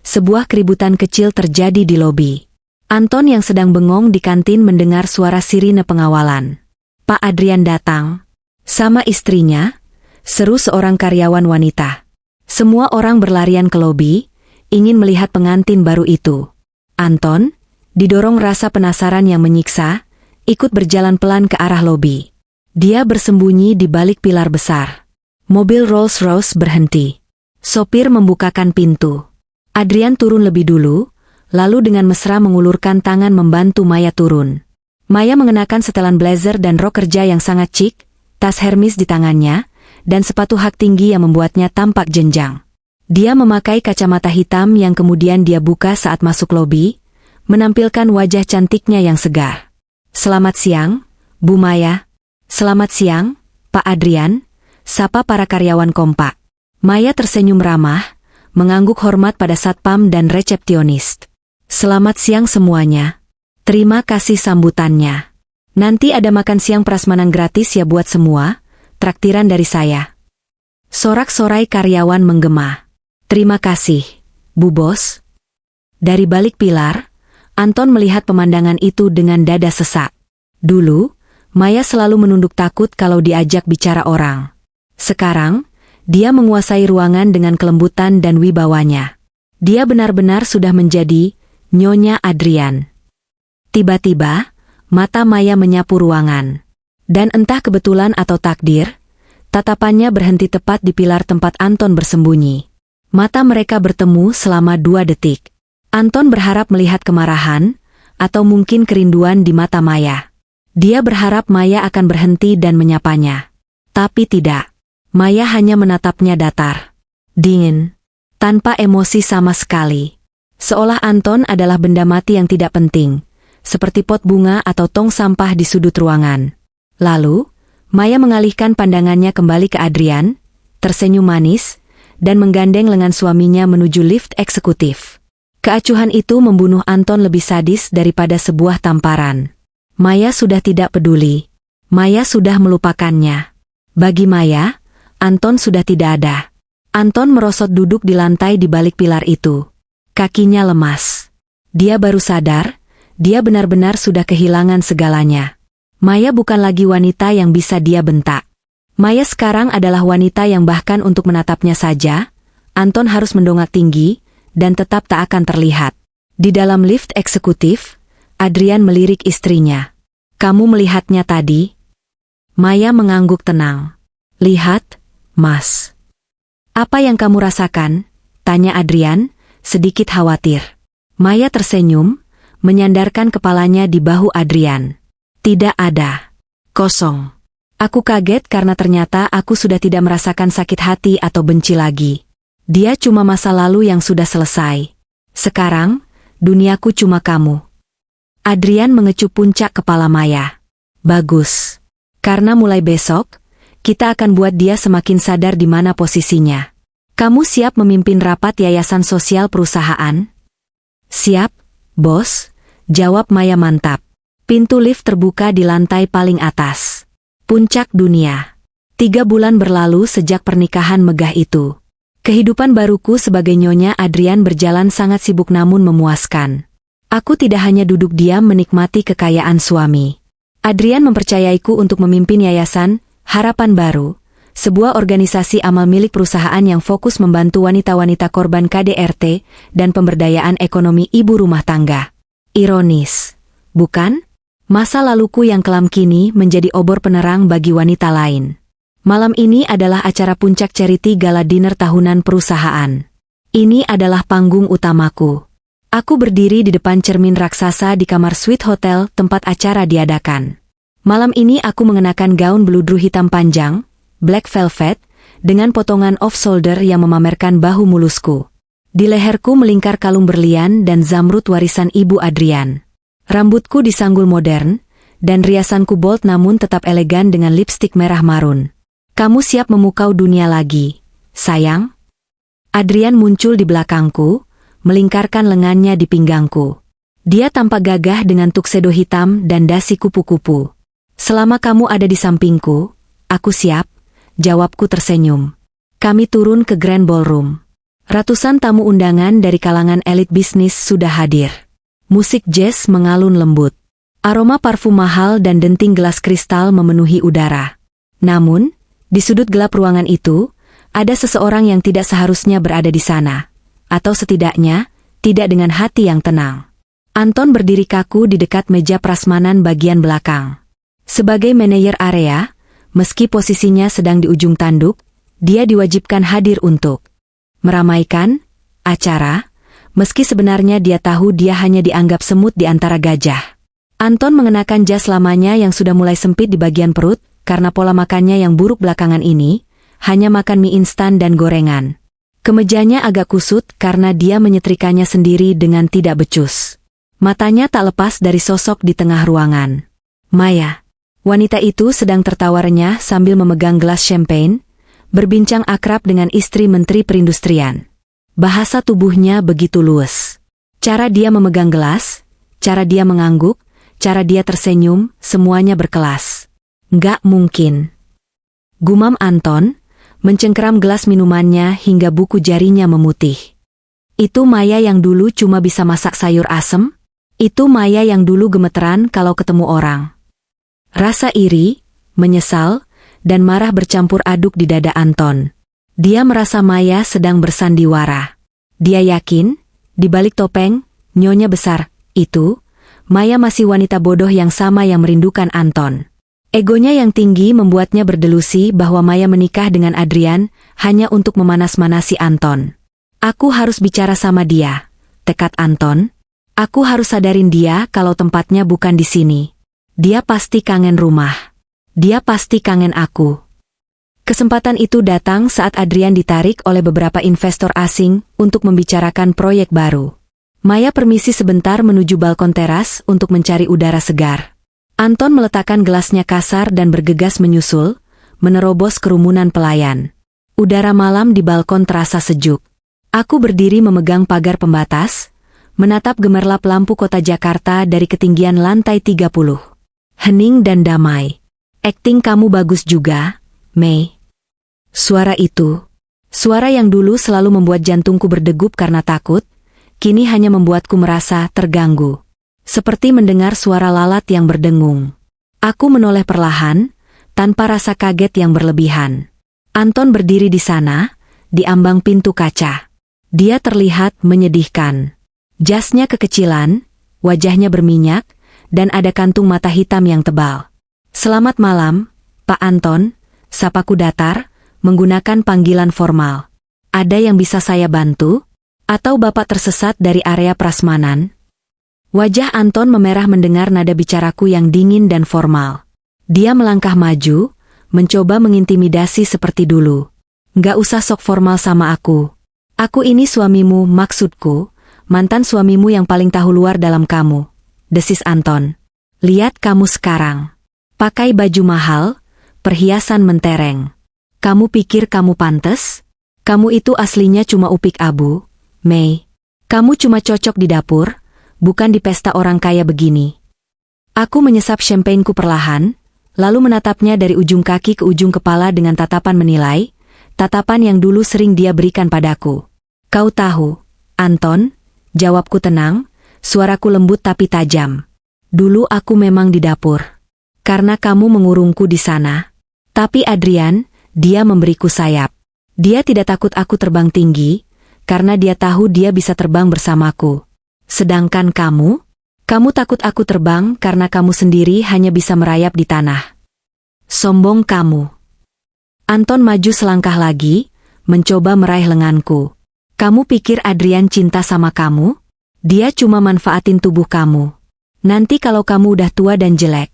sebuah keributan kecil terjadi di lobi. Anton yang sedang bengong di kantin mendengar suara sirine pengawalan. Pak Adrian datang. Sama istrinya, seru seorang karyawan wanita. Semua orang berlarian ke lobi, ingin melihat pengantin baru itu. Anton, didorong rasa penasaran yang menyiksa, ikut berjalan pelan ke arah lobi. Dia bersembunyi di balik pilar besar. Mobil Rolls-Royce berhenti. Sopir membukakan pintu. Adrian turun lebih dulu, lalu dengan mesra mengulurkan tangan membantu Maya turun. Maya mengenakan setelan blazer dan rok kerja yang sangat chic, tas Hermes di tangannya, dan sepatu hak tinggi yang membuatnya tampak jenjang. Dia memakai kacamata hitam yang kemudian dia buka saat masuk lobi, menampilkan wajah cantiknya yang segar. Selamat siang, Bu Maya. Selamat siang, Pak Adrian, sapa para karyawan kompak. Maya tersenyum ramah, mengangguk hormat pada satpam dan resepsionis. Selamat siang semuanya. Terima kasih sambutannya. Nanti ada makan siang prasmanan gratis ya buat semua. Traktiran dari saya. Sorak-sorai karyawan menggema. Terima kasih, Bu Bos. Dari balik pilar, Anton melihat pemandangan itu dengan dada sesak. Dulu, Maya selalu menunduk takut kalau diajak bicara orang. Sekarang, dia menguasai ruangan dengan kelembutan dan wibawanya. Dia benar-benar sudah menjadi Nyonya Adrian. Tiba-tiba, mata Maya menyapu ruangan. Dan entah kebetulan atau takdir, tatapannya berhenti tepat di pilar tempat Anton bersembunyi. Mata mereka bertemu selama 2 detik. Anton berharap melihat kemarahan, atau mungkin kerinduan di mata Maya. Dia berharap Maya akan berhenti dan menyapanya. Tapi tidak. Maya hanya menatapnya datar. Dingin. Tanpa emosi sama sekali. Seolah Anton adalah benda mati yang tidak penting, seperti pot bunga atau tong sampah di sudut ruangan. Lalu, Maya mengalihkan pandangannya kembali ke Adrian, tersenyum manis, dan menggandeng lengan suaminya menuju lift eksekutif. Keacuhan itu membunuh Anton lebih sadis daripada sebuah tamparan. Maya sudah tidak peduli. Maya sudah melupakannya. Bagi Maya, Anton sudah tidak ada. Anton merosot duduk di lantai di balik pilar itu. Kakinya lemas. Dia baru sadar, dia benar-benar sudah kehilangan segalanya. Maya bukan lagi wanita yang bisa dia bentak. Maya sekarang adalah wanita yang bahkan untuk menatapnya saja, Anton harus mendongak tinggi, dan tetap tak akan terlihat. Di dalam lift eksekutif, Adrian melirik istrinya. Kamu melihatnya tadi? Maya mengangguk tenang. Lihat, Mas. Apa yang kamu rasakan? Tanya Adrian, sedikit khawatir. Maya tersenyum, menyandarkan kepalanya di bahu Adrian. Tidak ada. Kosong. Aku kaget karena ternyata aku sudah tidak merasakan sakit hati atau benci lagi. Dia cuma masa lalu yang sudah selesai. Sekarang, duniaku cuma kamu. Adrian mengecup puncak kepala Maya. Bagus. Karena mulai besok, kita akan buat dia semakin sadar di mana posisinya. Kamu siap memimpin rapat yayasan sosial perusahaan? Siap, Bos, jawab Maya mantap. Pintu lift terbuka di lantai paling atas. Puncak dunia. 3 bulan berlalu sejak pernikahan megah itu. Kehidupan baruku sebagai Nyonya Adrian berjalan sangat sibuk namun memuaskan. Aku tidak hanya duduk diam menikmati kekayaan suami. Adrian mempercayaiku untuk memimpin yayasan Harapan Baru, sebuah organisasi amal milik perusahaan yang fokus membantu wanita-wanita korban KDRT dan pemberdayaan ekonomi ibu rumah tangga. Ironis, bukan? Masa laluku yang kelam kini menjadi obor penerang bagi wanita lain. Malam ini adalah acara puncak charity gala dinner tahunan perusahaan. Ini adalah panggung utamaku. Aku berdiri di depan cermin raksasa di kamar suite hotel tempat acara diadakan. Malam ini aku mengenakan gaun bludru hitam panjang, black velvet, dengan potongan off-shoulder yang memamerkan bahu mulusku. Di leherku melingkar kalung berlian dan zamrud warisan Ibu Adrian. Rambutku disanggul modern, dan riasanku bold namun tetap elegan dengan lipstik merah marun. Kamu siap memukau dunia lagi, sayang? Adrian muncul di belakangku, melingkarkan lengannya di pinggangku. Dia tampak gagah dengan tuxedo hitam dan dasi kupu-kupu. Selama kamu ada di sampingku, aku siap, jawabku tersenyum. Kami turun ke Grand Ballroom. Ratusan tamu undangan dari kalangan elit bisnis sudah hadir. Musik jazz mengalun lembut. Aroma parfum mahal dan denting gelas kristal memenuhi udara. Namun, di sudut gelap ruangan itu, ada seseorang yang tidak seharusnya berada di sana. Atau setidaknya, tidak dengan hati yang tenang. Anton berdiri kaku di dekat meja prasmanan bagian belakang. Sebagai manajer area, meski posisinya sedang di ujung tanduk, dia diwajibkan hadir untuk meramaikan acara, meski sebenarnya dia tahu dia hanya dianggap semut di antara gajah. Anton mengenakan jas lamanya yang sudah mulai sempit di bagian perut, karena pola makannya yang buruk belakangan ini, hanya makan mie instan dan gorengan. Kemejanya agak kusut karena dia menyetrikanya sendiri dengan tidak becus. Matanya tak lepas dari sosok di tengah ruangan. Maya. Wanita itu sedang tertawa renyah sambil memegang gelas champagne, berbincang akrab dengan istri Menteri Perindustrian. Bahasa tubuhnya begitu luwes. Cara dia memegang gelas, cara dia mengangguk, cara dia tersenyum, semuanya berkelas. Nggak mungkin. Gumam Anton, mencengkeram gelas minumannya hingga buku jarinya memutih. Itu Maya yang dulu cuma bisa masak sayur asem? Itu Maya yang dulu gemeteran kalau ketemu orang. Rasa iri, menyesal, dan marah bercampur aduk di dada Anton. Dia merasa Maya sedang bersandiwara. Dia yakin, di balik topeng, nyonya besar, itu, Maya masih wanita bodoh yang sama yang merindukan Anton. Egonya yang tinggi membuatnya berdelusi bahwa Maya menikah dengan Adrian hanya untuk memanas-manasi Anton. Aku harus bicara sama dia, tekad Anton. Aku harus sadarin dia kalau tempatnya bukan di sini. Dia pasti kangen rumah. Dia pasti kangen aku. Kesempatan itu datang saat Adrian ditarik oleh beberapa investor asing untuk membicarakan proyek baru. Maya permisi sebentar menuju balkon teras untuk mencari udara segar. Anton meletakkan gelasnya kasar dan bergegas menyusul, menerobos kerumunan pelayan. Udara malam di balkon terasa sejuk. Aku berdiri memegang pagar pembatas, menatap gemerlap lampu kota Jakarta dari ketinggian lantai 30. Hening dan damai. Akting kamu bagus juga, Mei. Suara itu, suara yang dulu selalu membuat jantungku berdegup karena takut, kini hanya membuatku merasa terganggu. Seperti mendengar suara lalat yang berdengung. Aku menoleh perlahan, tanpa rasa kaget yang berlebihan. Anton berdiri di sana, di ambang pintu kaca. Dia terlihat menyedihkan. Jasnya kekecilan, wajahnya berminyak, dan ada kantung mata hitam yang tebal. Selamat malam, Pak Anton, sapaku datar, menggunakan panggilan formal. Ada yang bisa saya bantu? Atau Bapak tersesat dari area prasmanan? Wajah Anton memerah mendengar nada bicaraku yang dingin dan formal. Dia melangkah maju, mencoba mengintimidasi seperti dulu. Nggak usah sok formal sama aku. Aku ini suamimu, maksudku, mantan suamimu yang paling tahu luar dalam kamu. Desis Anton. Lihat kamu sekarang. Pakai baju mahal, perhiasan mentereng. Kamu pikir kamu pantes? Kamu itu aslinya cuma upik abu, Mei. Kamu cuma cocok di dapur, bukan di pesta orang kaya begini. Aku menyesap champagneku perlahan, lalu menatapnya dari ujung kaki ke ujung kepala dengan tatapan menilai, tatapan yang dulu sering dia berikan padaku. Kau tahu, Anton, jawabku tenang, suaraku lembut tapi tajam. Dulu aku memang di dapur. Karena kamu mengurungku di sana. Tapi Adrian, dia memberiku sayap. Dia tidak takut aku terbang tinggi, karena dia tahu dia bisa terbang bersamaku. Sedangkan kamu takut aku terbang karena kamu sendiri hanya bisa merayap di tanah. Sombong kamu. Anton maju selangkah lagi, mencoba meraih lenganku. Kamu pikir Adrian cinta sama kamu? Dia cuma manfaatin tubuh kamu. Nanti kalau kamu udah tua dan jelek,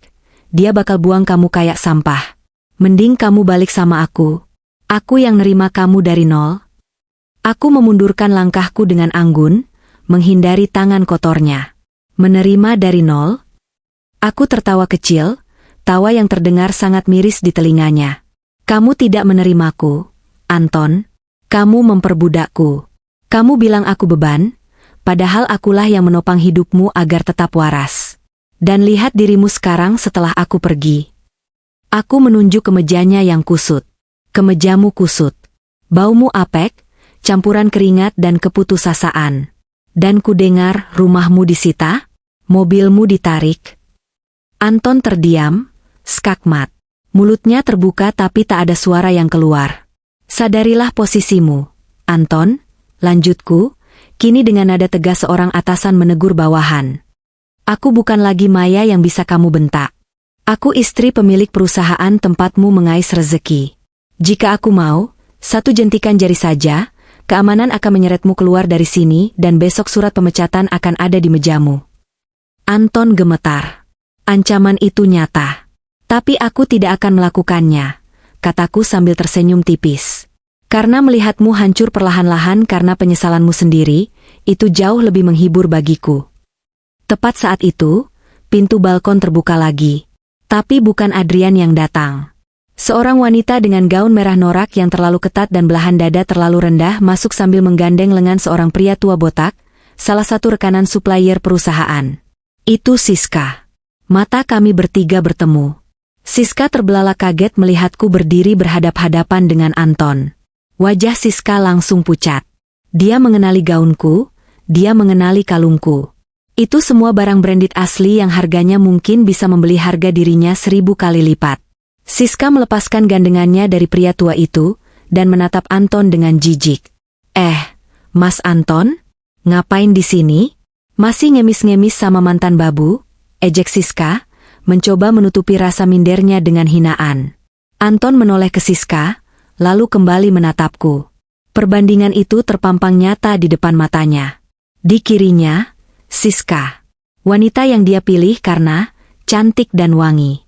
dia bakal buang kamu kayak sampah. Mending kamu balik sama aku. Aku yang nerima kamu dari nol. Aku memundurkan langkahku dengan anggun, menghindari tangan kotornya. Menerima dari nol? Aku tertawa kecil, tawa yang terdengar sangat miris di telinganya. Kamu tidak menerimaku, Anton. Kamu memperbudakku. Kamu bilang aku beban, padahal akulah yang menopang hidupmu agar tetap waras. Dan lihat dirimu sekarang setelah aku pergi. Aku menunjuk ke mejanya yang kusut. Kemejamu kusut. Baumu apek, campuran keringat dan keputusasaan. Dan kudengar rumahmu disita, mobilmu ditarik. Anton terdiam, skakmat. Mulutnya terbuka tapi tak ada suara yang keluar. Sadarilah posisimu, Anton. Lanjutku, kini dengan nada tegas seorang atasan menegur bawahan. Aku bukan lagi Maya yang bisa kamu bentak. Aku istri pemilik perusahaan tempatmu mengais rezeki. Jika aku mau, satu jentikan jari saja, keamanan akan menyeretmu keluar dari sini dan besok surat pemecatan akan ada di mejamu. Anton gemetar. Ancaman itu nyata. Tapi aku tidak akan melakukannya, kataku sambil tersenyum tipis. Karena melihatmu hancur perlahan-lahan karena penyesalanmu sendiri, itu jauh lebih menghibur bagiku. Tepat saat itu, pintu balkon terbuka lagi. Tapi bukan Adrian yang datang. Seorang wanita dengan gaun merah norak yang terlalu ketat dan belahan dada terlalu rendah masuk sambil menggandeng lengan seorang pria tua botak, salah satu rekanan supplier perusahaan. Itu Siska. Mata kami bertiga bertemu. Siska terbelalak kaget melihatku berdiri berhadap-hadapan dengan Anton. Wajah Siska langsung pucat. Dia mengenali gaunku, dia mengenali kalungku. Itu semua barang branded asli yang harganya mungkin bisa membeli harga dirinya 1000 kali lipat. Siska melepaskan gandengannya dari pria tua itu, dan menatap Anton dengan jijik. Mas Anton? Ngapain di sini? Masih ngemis-ngemis sama mantan babu? Ejek Siska, mencoba menutupi rasa mindernya dengan hinaan. Anton menoleh ke Siska, lalu kembali menatapku. Perbandingan itu terpampang nyata di depan matanya. Di kirinya, Siska. Wanita yang dia pilih karena cantik dan wangi.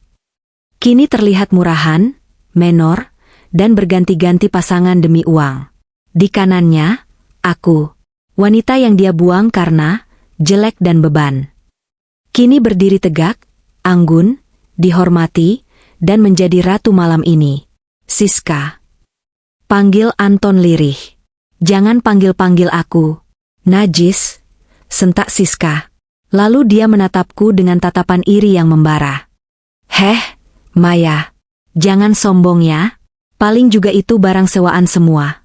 Kini terlihat murahan, menor, dan berganti-ganti pasangan demi uang. Di kanannya, aku. Wanita yang dia buang karena jelek dan beban. Kini berdiri tegak, anggun, dihormati, dan menjadi ratu malam ini. Siska. Panggil Anton lirih. Jangan panggil-panggil aku. Najis, sentak Siska. Lalu dia menatapku dengan tatapan iri yang membara. Maya. Jangan sombong ya. Paling juga itu barang sewaan semua.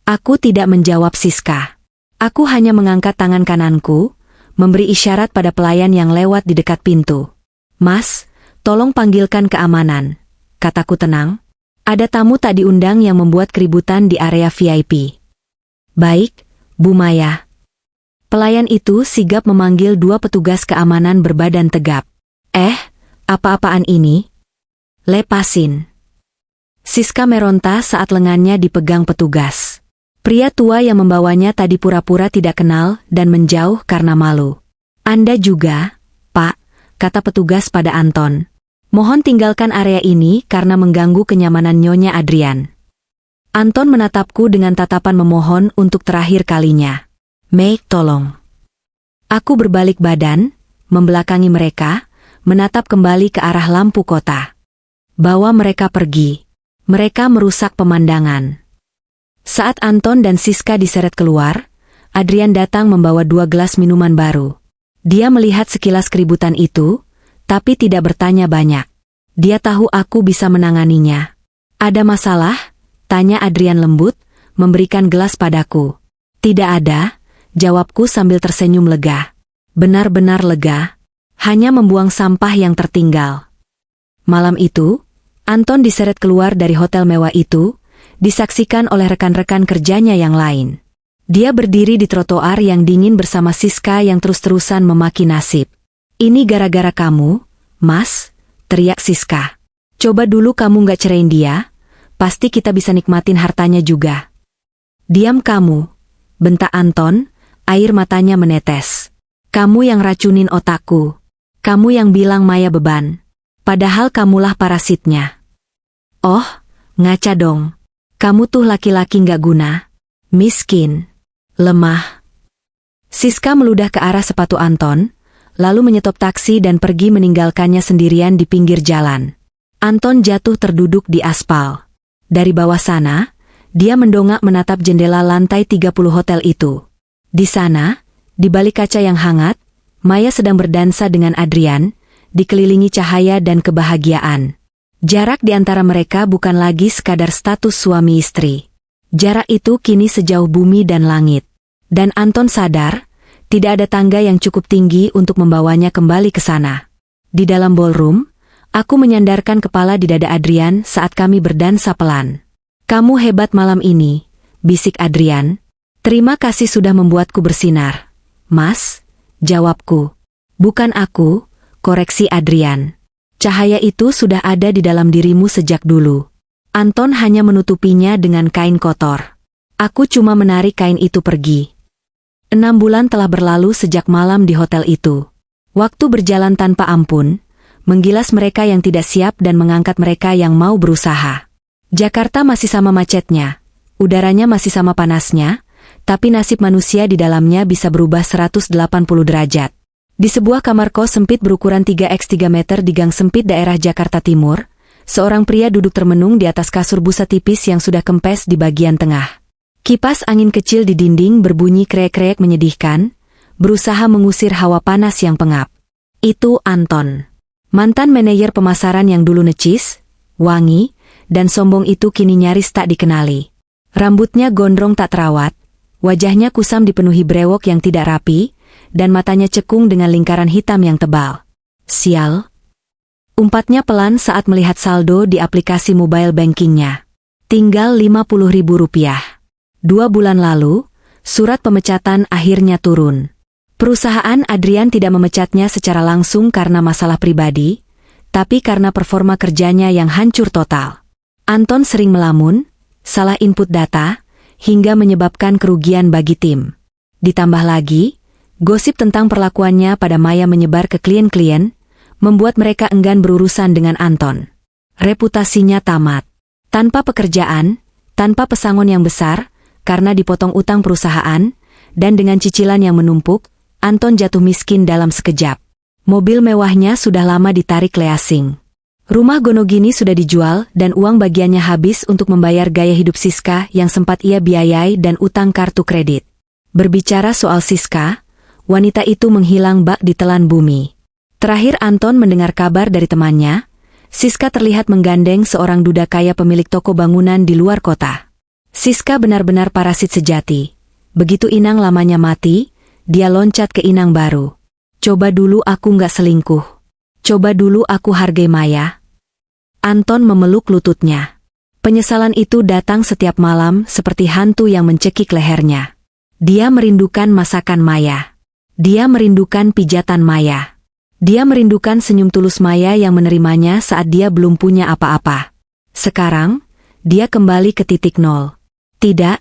Aku tidak menjawab Siska. Aku hanya mengangkat tangan kananku, memberi isyarat pada pelayan yang lewat di dekat pintu. Mas, tolong panggilkan keamanan, kataku tenang. Ada tamu tak diundang yang membuat keributan di area VIP. Baik, Bu Maya. Pelayan itu sigap memanggil 2 petugas keamanan berbadan tegap. Apa-apaan ini? Lepasin. Siska meronta saat lengannya dipegang petugas. Pria tua yang membawanya tadi pura-pura tidak kenal dan menjauh karena malu. Anda juga, Pak, kata petugas pada Anton. Mohon tinggalkan area ini karena mengganggu kenyamanan Nyonya Adrian. Anton menatapku dengan tatapan memohon untuk terakhir kalinya. Mei, tolong. Aku berbalik badan, membelakangi mereka, menatap kembali ke arah lampu kota. Bawa mereka pergi. Mereka merusak pemandangan. Saat Anton dan Siska diseret keluar, Adrian datang membawa 2 gelas minuman baru. Dia melihat sekilas keributan itu, tapi tidak bertanya banyak. Dia tahu aku bisa menanganinya. Ada masalah? Tanya Adrian lembut, memberikan gelas padaku. Tidak ada, jawabku sambil tersenyum lega. Benar-benar lega. Hanya membuang sampah yang tertinggal. Malam itu, Anton diseret keluar dari hotel mewah itu, disaksikan oleh rekan-rekan kerjanya yang lain. Dia berdiri di trotoar yang dingin bersama Siska yang terus-terusan memaki nasib. Ini gara-gara kamu, Mas, teriak Siska. Coba dulu kamu gak ceraiin dia, pasti kita bisa nikmatin hartanya juga. Diam kamu, bentak Anton, air matanya menetes. Kamu yang racunin otakku. Kamu yang bilang Maya beban. Padahal kamulah parasitnya. Oh, ngaca dong. Kamu tuh laki-laki gak guna. Miskin. Lemah. Siska meludah ke arah sepatu Anton, lalu menyetop taksi dan pergi meninggalkannya sendirian di pinggir jalan. Anton jatuh terduduk di aspal. Dari bawah sana, dia mendongak menatap jendela lantai 30 hotel itu. Di sana, di balik kaca yang hangat, Maya sedang berdansa dengan Adrian, dikelilingi cahaya dan kebahagiaan. Jarak di antara mereka bukan lagi sekadar status suami istri. Jarak itu kini sejauh bumi dan langit. Dan Anton sadar, tidak ada tangga yang cukup tinggi untuk membawanya kembali ke sana. Di dalam ballroom, aku menyandarkan kepala di dada Adrian saat kami berdansa pelan. Kamu hebat malam ini, bisik Adrian. Terima kasih sudah membuatku bersinar. Mas, jawabku. Bukan aku, koreksi Adrian. Cahaya itu sudah ada di dalam dirimu sejak dulu. Anton hanya menutupinya dengan kain kotor. Aku cuma menarik kain itu pergi. 6 bulan telah berlalu sejak malam di hotel itu. Waktu berjalan tanpa ampun, menggilas mereka yang tidak siap dan mengangkat mereka yang mau berusaha. Jakarta masih sama macetnya, udaranya masih sama panasnya, tapi nasib manusia di dalamnya bisa berubah 180 derajat. Di sebuah kamar kos sempit berukuran 3x3 meter di gang sempit daerah Jakarta Timur, seorang pria duduk termenung di atas kasur busa tipis yang sudah kempes di bagian tengah. Kipas angin kecil di dinding berbunyi krek-krek menyedihkan, berusaha mengusir hawa panas yang pengap. Itu Anton. Mantan manajer pemasaran yang dulu necis, wangi, dan sombong itu kini nyaris tak dikenali. Rambutnya gondrong tak terawat, wajahnya kusam dipenuhi brewok yang tidak rapi, dan matanya cekung dengan lingkaran hitam yang tebal. Sial. Umpatnya pelan saat melihat saldo di aplikasi mobile bankingnya. Tinggal Rp50.000. 2 bulan lalu, surat pemecatan akhirnya turun. Perusahaan Adrian tidak memecatnya secara langsung karena masalah pribadi, tapi karena performa kerjanya yang hancur total. Anton sering melamun, salah input data, hingga menyebabkan kerugian bagi tim. Ditambah lagi, gosip tentang perlakuannya pada Maya menyebar ke klien-klien, membuat mereka enggan berurusan dengan Anton. Reputasinya tamat. Tanpa pekerjaan, tanpa pesangon yang besar, karena dipotong utang perusahaan, dan dengan cicilan yang menumpuk, Anton jatuh miskin dalam sekejap. Mobil mewahnya sudah lama ditarik leasing. Rumah Gonogini sudah dijual dan uang bagiannya habis untuk membayar gaya hidup Siska yang sempat ia biayai dan utang kartu kredit. Berbicara soal Siska, wanita itu menghilang bak ditelan bumi. Terakhir Anton mendengar kabar dari temannya, Siska terlihat menggandeng seorang duda kaya pemilik toko bangunan di luar kota. Siska benar-benar parasit sejati. Begitu inang lamanya mati, dia loncat ke inang baru. Coba dulu aku nggak selingkuh. Coba dulu aku hargai Maya. Anton memeluk lututnya. Penyesalan itu datang setiap malam seperti hantu yang mencekik lehernya. Dia merindukan masakan Maya. Dia merindukan pijatan Maya. Dia merindukan senyum tulus Maya yang menerimanya saat dia belum punya apa-apa. Sekarang, dia kembali ke titik nol. Tidak,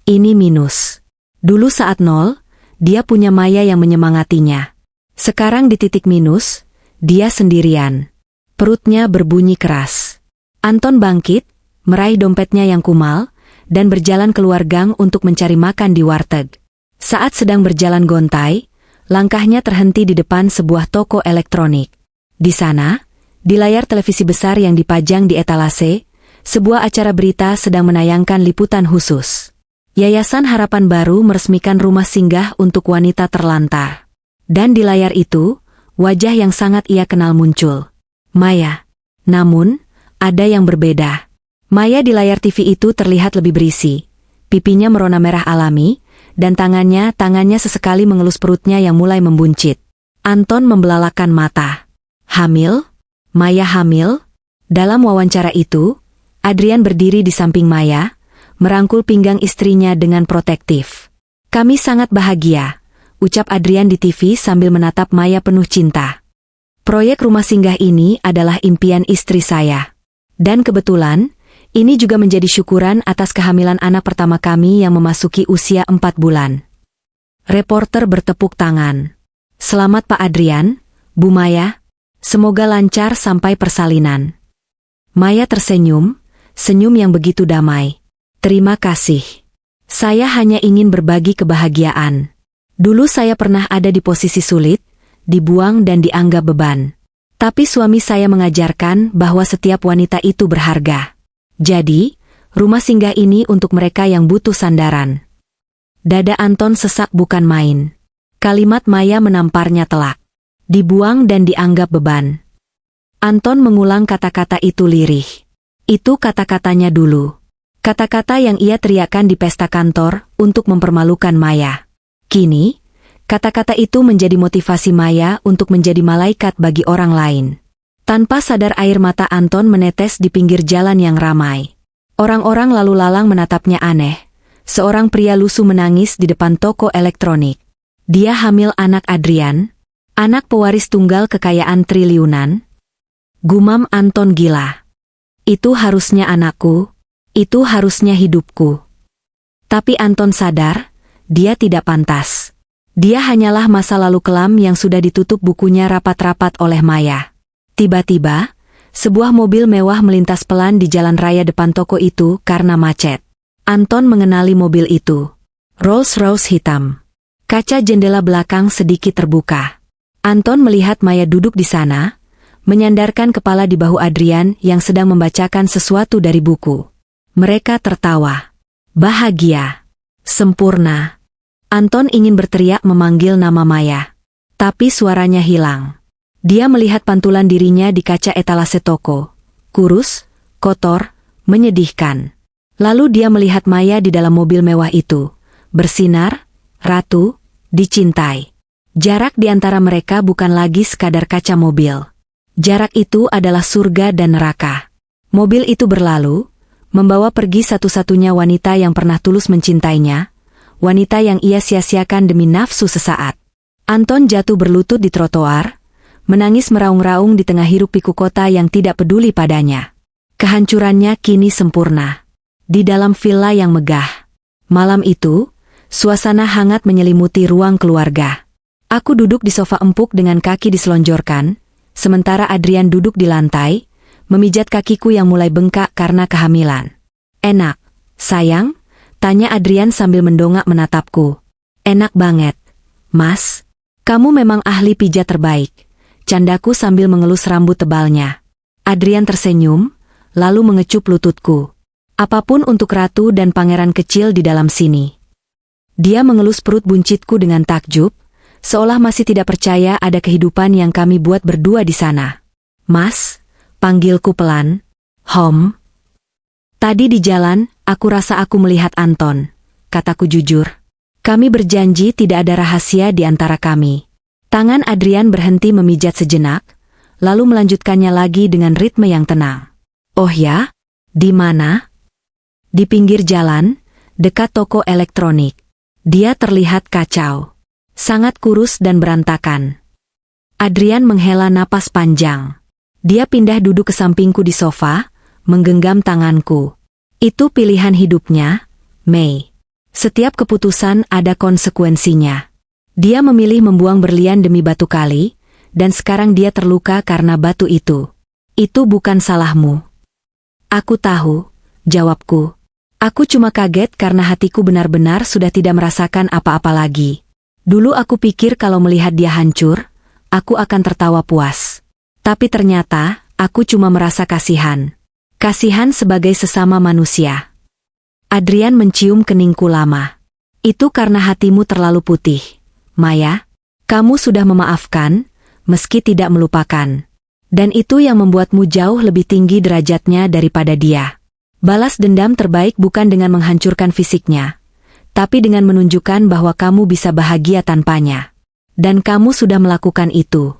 ini minus. Dulu saat nol, dia punya Maya yang menyemangatinya. Sekarang di titik minus, dia sendirian. Perutnya berbunyi keras. Anton bangkit, meraih dompetnya yang kumal, dan berjalan keluar gang untuk mencari makan di warteg. Saat sedang berjalan gontai, langkahnya terhenti di depan sebuah toko elektronik. Di sana, di layar televisi besar yang dipajang di etalase, sebuah acara berita sedang menayangkan liputan khusus. Yayasan Harapan Baru meresmikan rumah singgah untuk wanita terlantar. Dan di layar itu, wajah yang sangat ia kenal muncul. Maya. Namun, ada yang berbeda. Maya di layar TV itu terlihat lebih berisi. Pipinya merona merah alami, dan tangannya sesekali mengelus perutnya yang mulai membuncit. Anton membelalakan mata. Hamil? Maya hamil? Dalam wawancara itu, Adrian berdiri di samping Maya, merangkul pinggang istrinya dengan protektif. Kami sangat bahagia, ucap Adrian di TV sambil menatap Maya penuh cinta. Proyek rumah singgah ini adalah impian istri saya. Dan kebetulan, ini juga menjadi syukuran atas kehamilan anak pertama kami yang memasuki usia 4 bulan. Reporter bertepuk tangan. Selamat Pak Adrian, Bu Maya. Semoga lancar sampai persalinan. Maya tersenyum, senyum yang begitu damai. Terima kasih. Saya hanya ingin berbagi kebahagiaan. Dulu saya pernah ada di posisi sulit, dibuang dan dianggap beban. Tapi suami saya mengajarkan bahwa setiap wanita itu berharga. Jadi, rumah singgah ini untuk mereka yang butuh sandaran. Dada Anton sesak bukan main. Kalimat Maya menamparnya telak. Dibuang dan dianggap beban. Anton mengulang kata-kata itu lirih. Itu kata-katanya dulu. Kata-kata yang ia teriakkan di pesta kantor untuk mempermalukan Maya. Kini, kata-kata itu menjadi motivasi Maya untuk menjadi malaikat bagi orang lain. Tanpa sadar air mata Anton menetes di pinggir jalan yang ramai. Orang-orang lalu lalang menatapnya aneh. Seorang pria lusuh menangis di depan toko elektronik. Dia hamil anak Adrian, anak pewaris tunggal kekayaan triliunan. Gumam Anton gila. Itu harusnya anakku, itu harusnya hidupku. Tapi Anton sadar, dia tidak pantas. Dia hanyalah masa lalu kelam yang sudah ditutup bukunya rapat-rapat oleh Maya. Tiba-tiba, sebuah mobil mewah melintas pelan di jalan raya depan toko itu karena macet. Anton mengenali mobil itu. Rolls-Royce hitam. Kaca jendela belakang sedikit terbuka. Anton melihat Maya duduk di sana, menyandarkan kepala di bahu Adrian yang sedang membacakan sesuatu dari buku. Mereka tertawa. Bahagia. Sempurna. Anton ingin berteriak memanggil nama Maya. Tapi suaranya hilang. Dia melihat pantulan dirinya di kaca etalase toko. Kurus, kotor, menyedihkan. Lalu dia melihat Maya di dalam mobil mewah itu. Bersinar, ratu, dicintai. Jarak di antara mereka bukan lagi sekadar kaca mobil. Jarak itu adalah surga dan neraka. Mobil itu berlalu, membawa pergi satu-satunya wanita yang pernah tulus mencintainya, wanita yang ia sia-siakan demi nafsu sesaat. Anton jatuh berlutut di trotoar, menangis meraung-raung di tengah hiruk-pikuk kota yang tidak peduli padanya. Kehancurannya kini sempurna. Di dalam villa yang megah. Malam itu, suasana hangat menyelimuti ruang keluarga. Aku duduk di sofa empuk dengan kaki diselonjorkan, sementara Adrian duduk di lantai, memijat kakiku yang mulai bengkak karena kehamilan. Enak, sayang? Tanya Adrian sambil mendongak menatapku. Enak banget, Mas. Kamu memang ahli pijat terbaik. Candaku sambil mengelus rambut tebalnya. Adrian tersenyum, lalu mengecup lututku. Apapun untuk ratu dan pangeran kecil di dalam sini. Dia mengelus perut buncitku dengan takjub, seolah masih tidak percaya ada kehidupan yang kami buat berdua di sana. Mas, panggilku pelan. Hom. Tadi di jalan, aku rasa aku melihat Anton. Kataku jujur. Kami berjanji tidak ada rahasia di antara kami. Tangan Adrian berhenti memijat sejenak, lalu melanjutkannya lagi dengan ritme yang tenang. Oh ya? Di mana? Di pinggir jalan, dekat toko elektronik. Dia terlihat kacau. Sangat kurus dan berantakan. Adrian menghela napas panjang. Dia pindah duduk ke sampingku di sofa, menggenggam tanganku. Itu pilihan hidupnya, Mei. Setiap keputusan ada konsekuensinya. Dia memilih membuang berlian demi batu kali, dan sekarang dia terluka karena batu itu. Itu bukan salahmu. Aku tahu, jawabku. Aku cuma kaget karena hatiku benar-benar sudah tidak merasakan apa-apa lagi. Dulu aku pikir kalau melihat dia hancur, aku akan tertawa puas. Tapi ternyata, aku cuma merasa kasihan. Kasihan sebagai sesama manusia. Adrian mencium keningku lama. Itu karena hatimu terlalu putih. Maya, kamu sudah memaafkan, meski tidak melupakan. Dan itu yang membuatmu jauh lebih tinggi derajatnya daripada dia. Balas dendam terbaik bukan dengan menghancurkan fisiknya, tapi dengan menunjukkan bahwa kamu bisa bahagia tanpanya. Dan kamu sudah melakukan itu.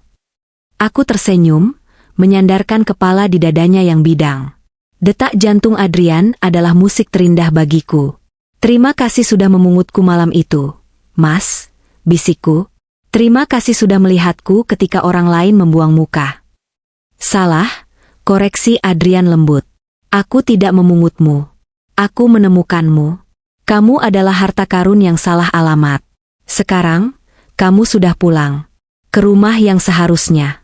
Aku tersenyum, menyandarkan kepala di dadanya yang bidang. Detak jantung Adrian adalah musik terindah bagiku. Terima kasih sudah memungutku malam itu, Mas, bisikku. Terima kasih sudah melihatku ketika orang lain membuang muka. Salah, koreksi Adrian lembut. Aku tidak memungutmu. Aku menemukanmu. Kamu adalah harta karun yang salah alamat. Sekarang, kamu sudah pulang. Ke rumah yang seharusnya.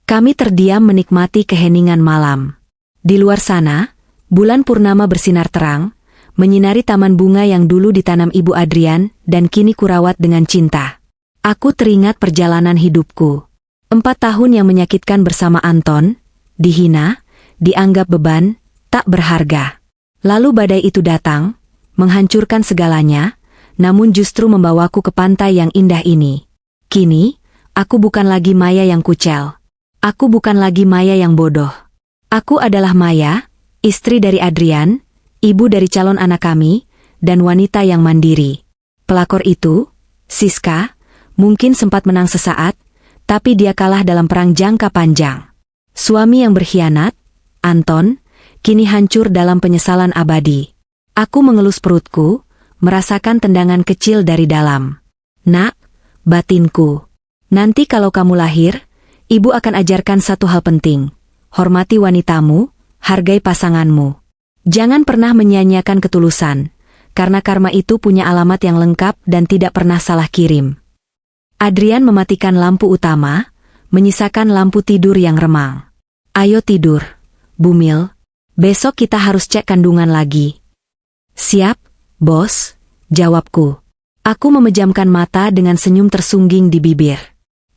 Kami terdiam menikmati keheningan malam. Di luar sana, bulan purnama bersinar terang, menyinari taman bunga yang dulu ditanam Ibu Adrian dan kini kurawat dengan cinta. Aku teringat perjalanan hidupku. 4 tahun yang menyakitkan bersama Anton, dihina, dianggap beban, tak berharga. Lalu badai itu datang, menghancurkan segalanya, namun justru membawaku ke pantai yang indah ini. Kini, aku bukan lagi Maya yang kucel. Aku bukan lagi Maya yang bodoh. Aku adalah Maya, istri dari Adrian, ibu dari calon anak kami, dan wanita yang mandiri. Pelakor itu, Siska, mungkin sempat menang sesaat, tapi dia kalah dalam perang jangka panjang. Suami yang berkhianat, Anton, kini hancur dalam penyesalan abadi. Aku mengelus perutku, merasakan tendangan kecil dari dalam. Nak, batinku. Nanti kalau kamu lahir, ibu akan ajarkan satu hal penting. Hormati wanitamu, hargai pasanganmu. Jangan pernah menyia-nyiakan ketulusan, karena karma itu punya alamat yang lengkap dan tidak pernah salah kirim. Adrian mematikan lampu utama, menyisakan lampu tidur yang remang. Ayo tidur, Bumil. Besok kita harus cek kandungan lagi. Siap, bos, jawabku. Aku memejamkan mata dengan senyum tersungging di bibir.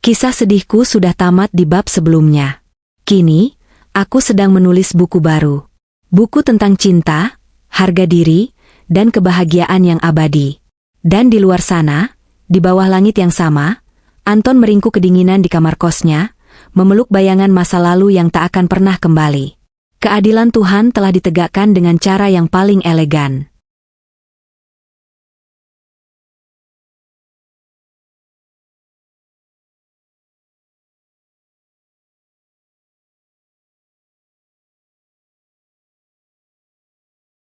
Kisah sedihku sudah tamat di bab sebelumnya. Kini, aku sedang menulis buku baru. Buku tentang cinta, harga diri, dan kebahagiaan yang abadi. Dan di luar sana, di bawah langit yang sama, Anton meringkuk kedinginan di kamar kosnya, memeluk bayangan masa lalu yang tak akan pernah kembali. Keadilan Tuhan telah ditegakkan dengan cara yang paling elegan.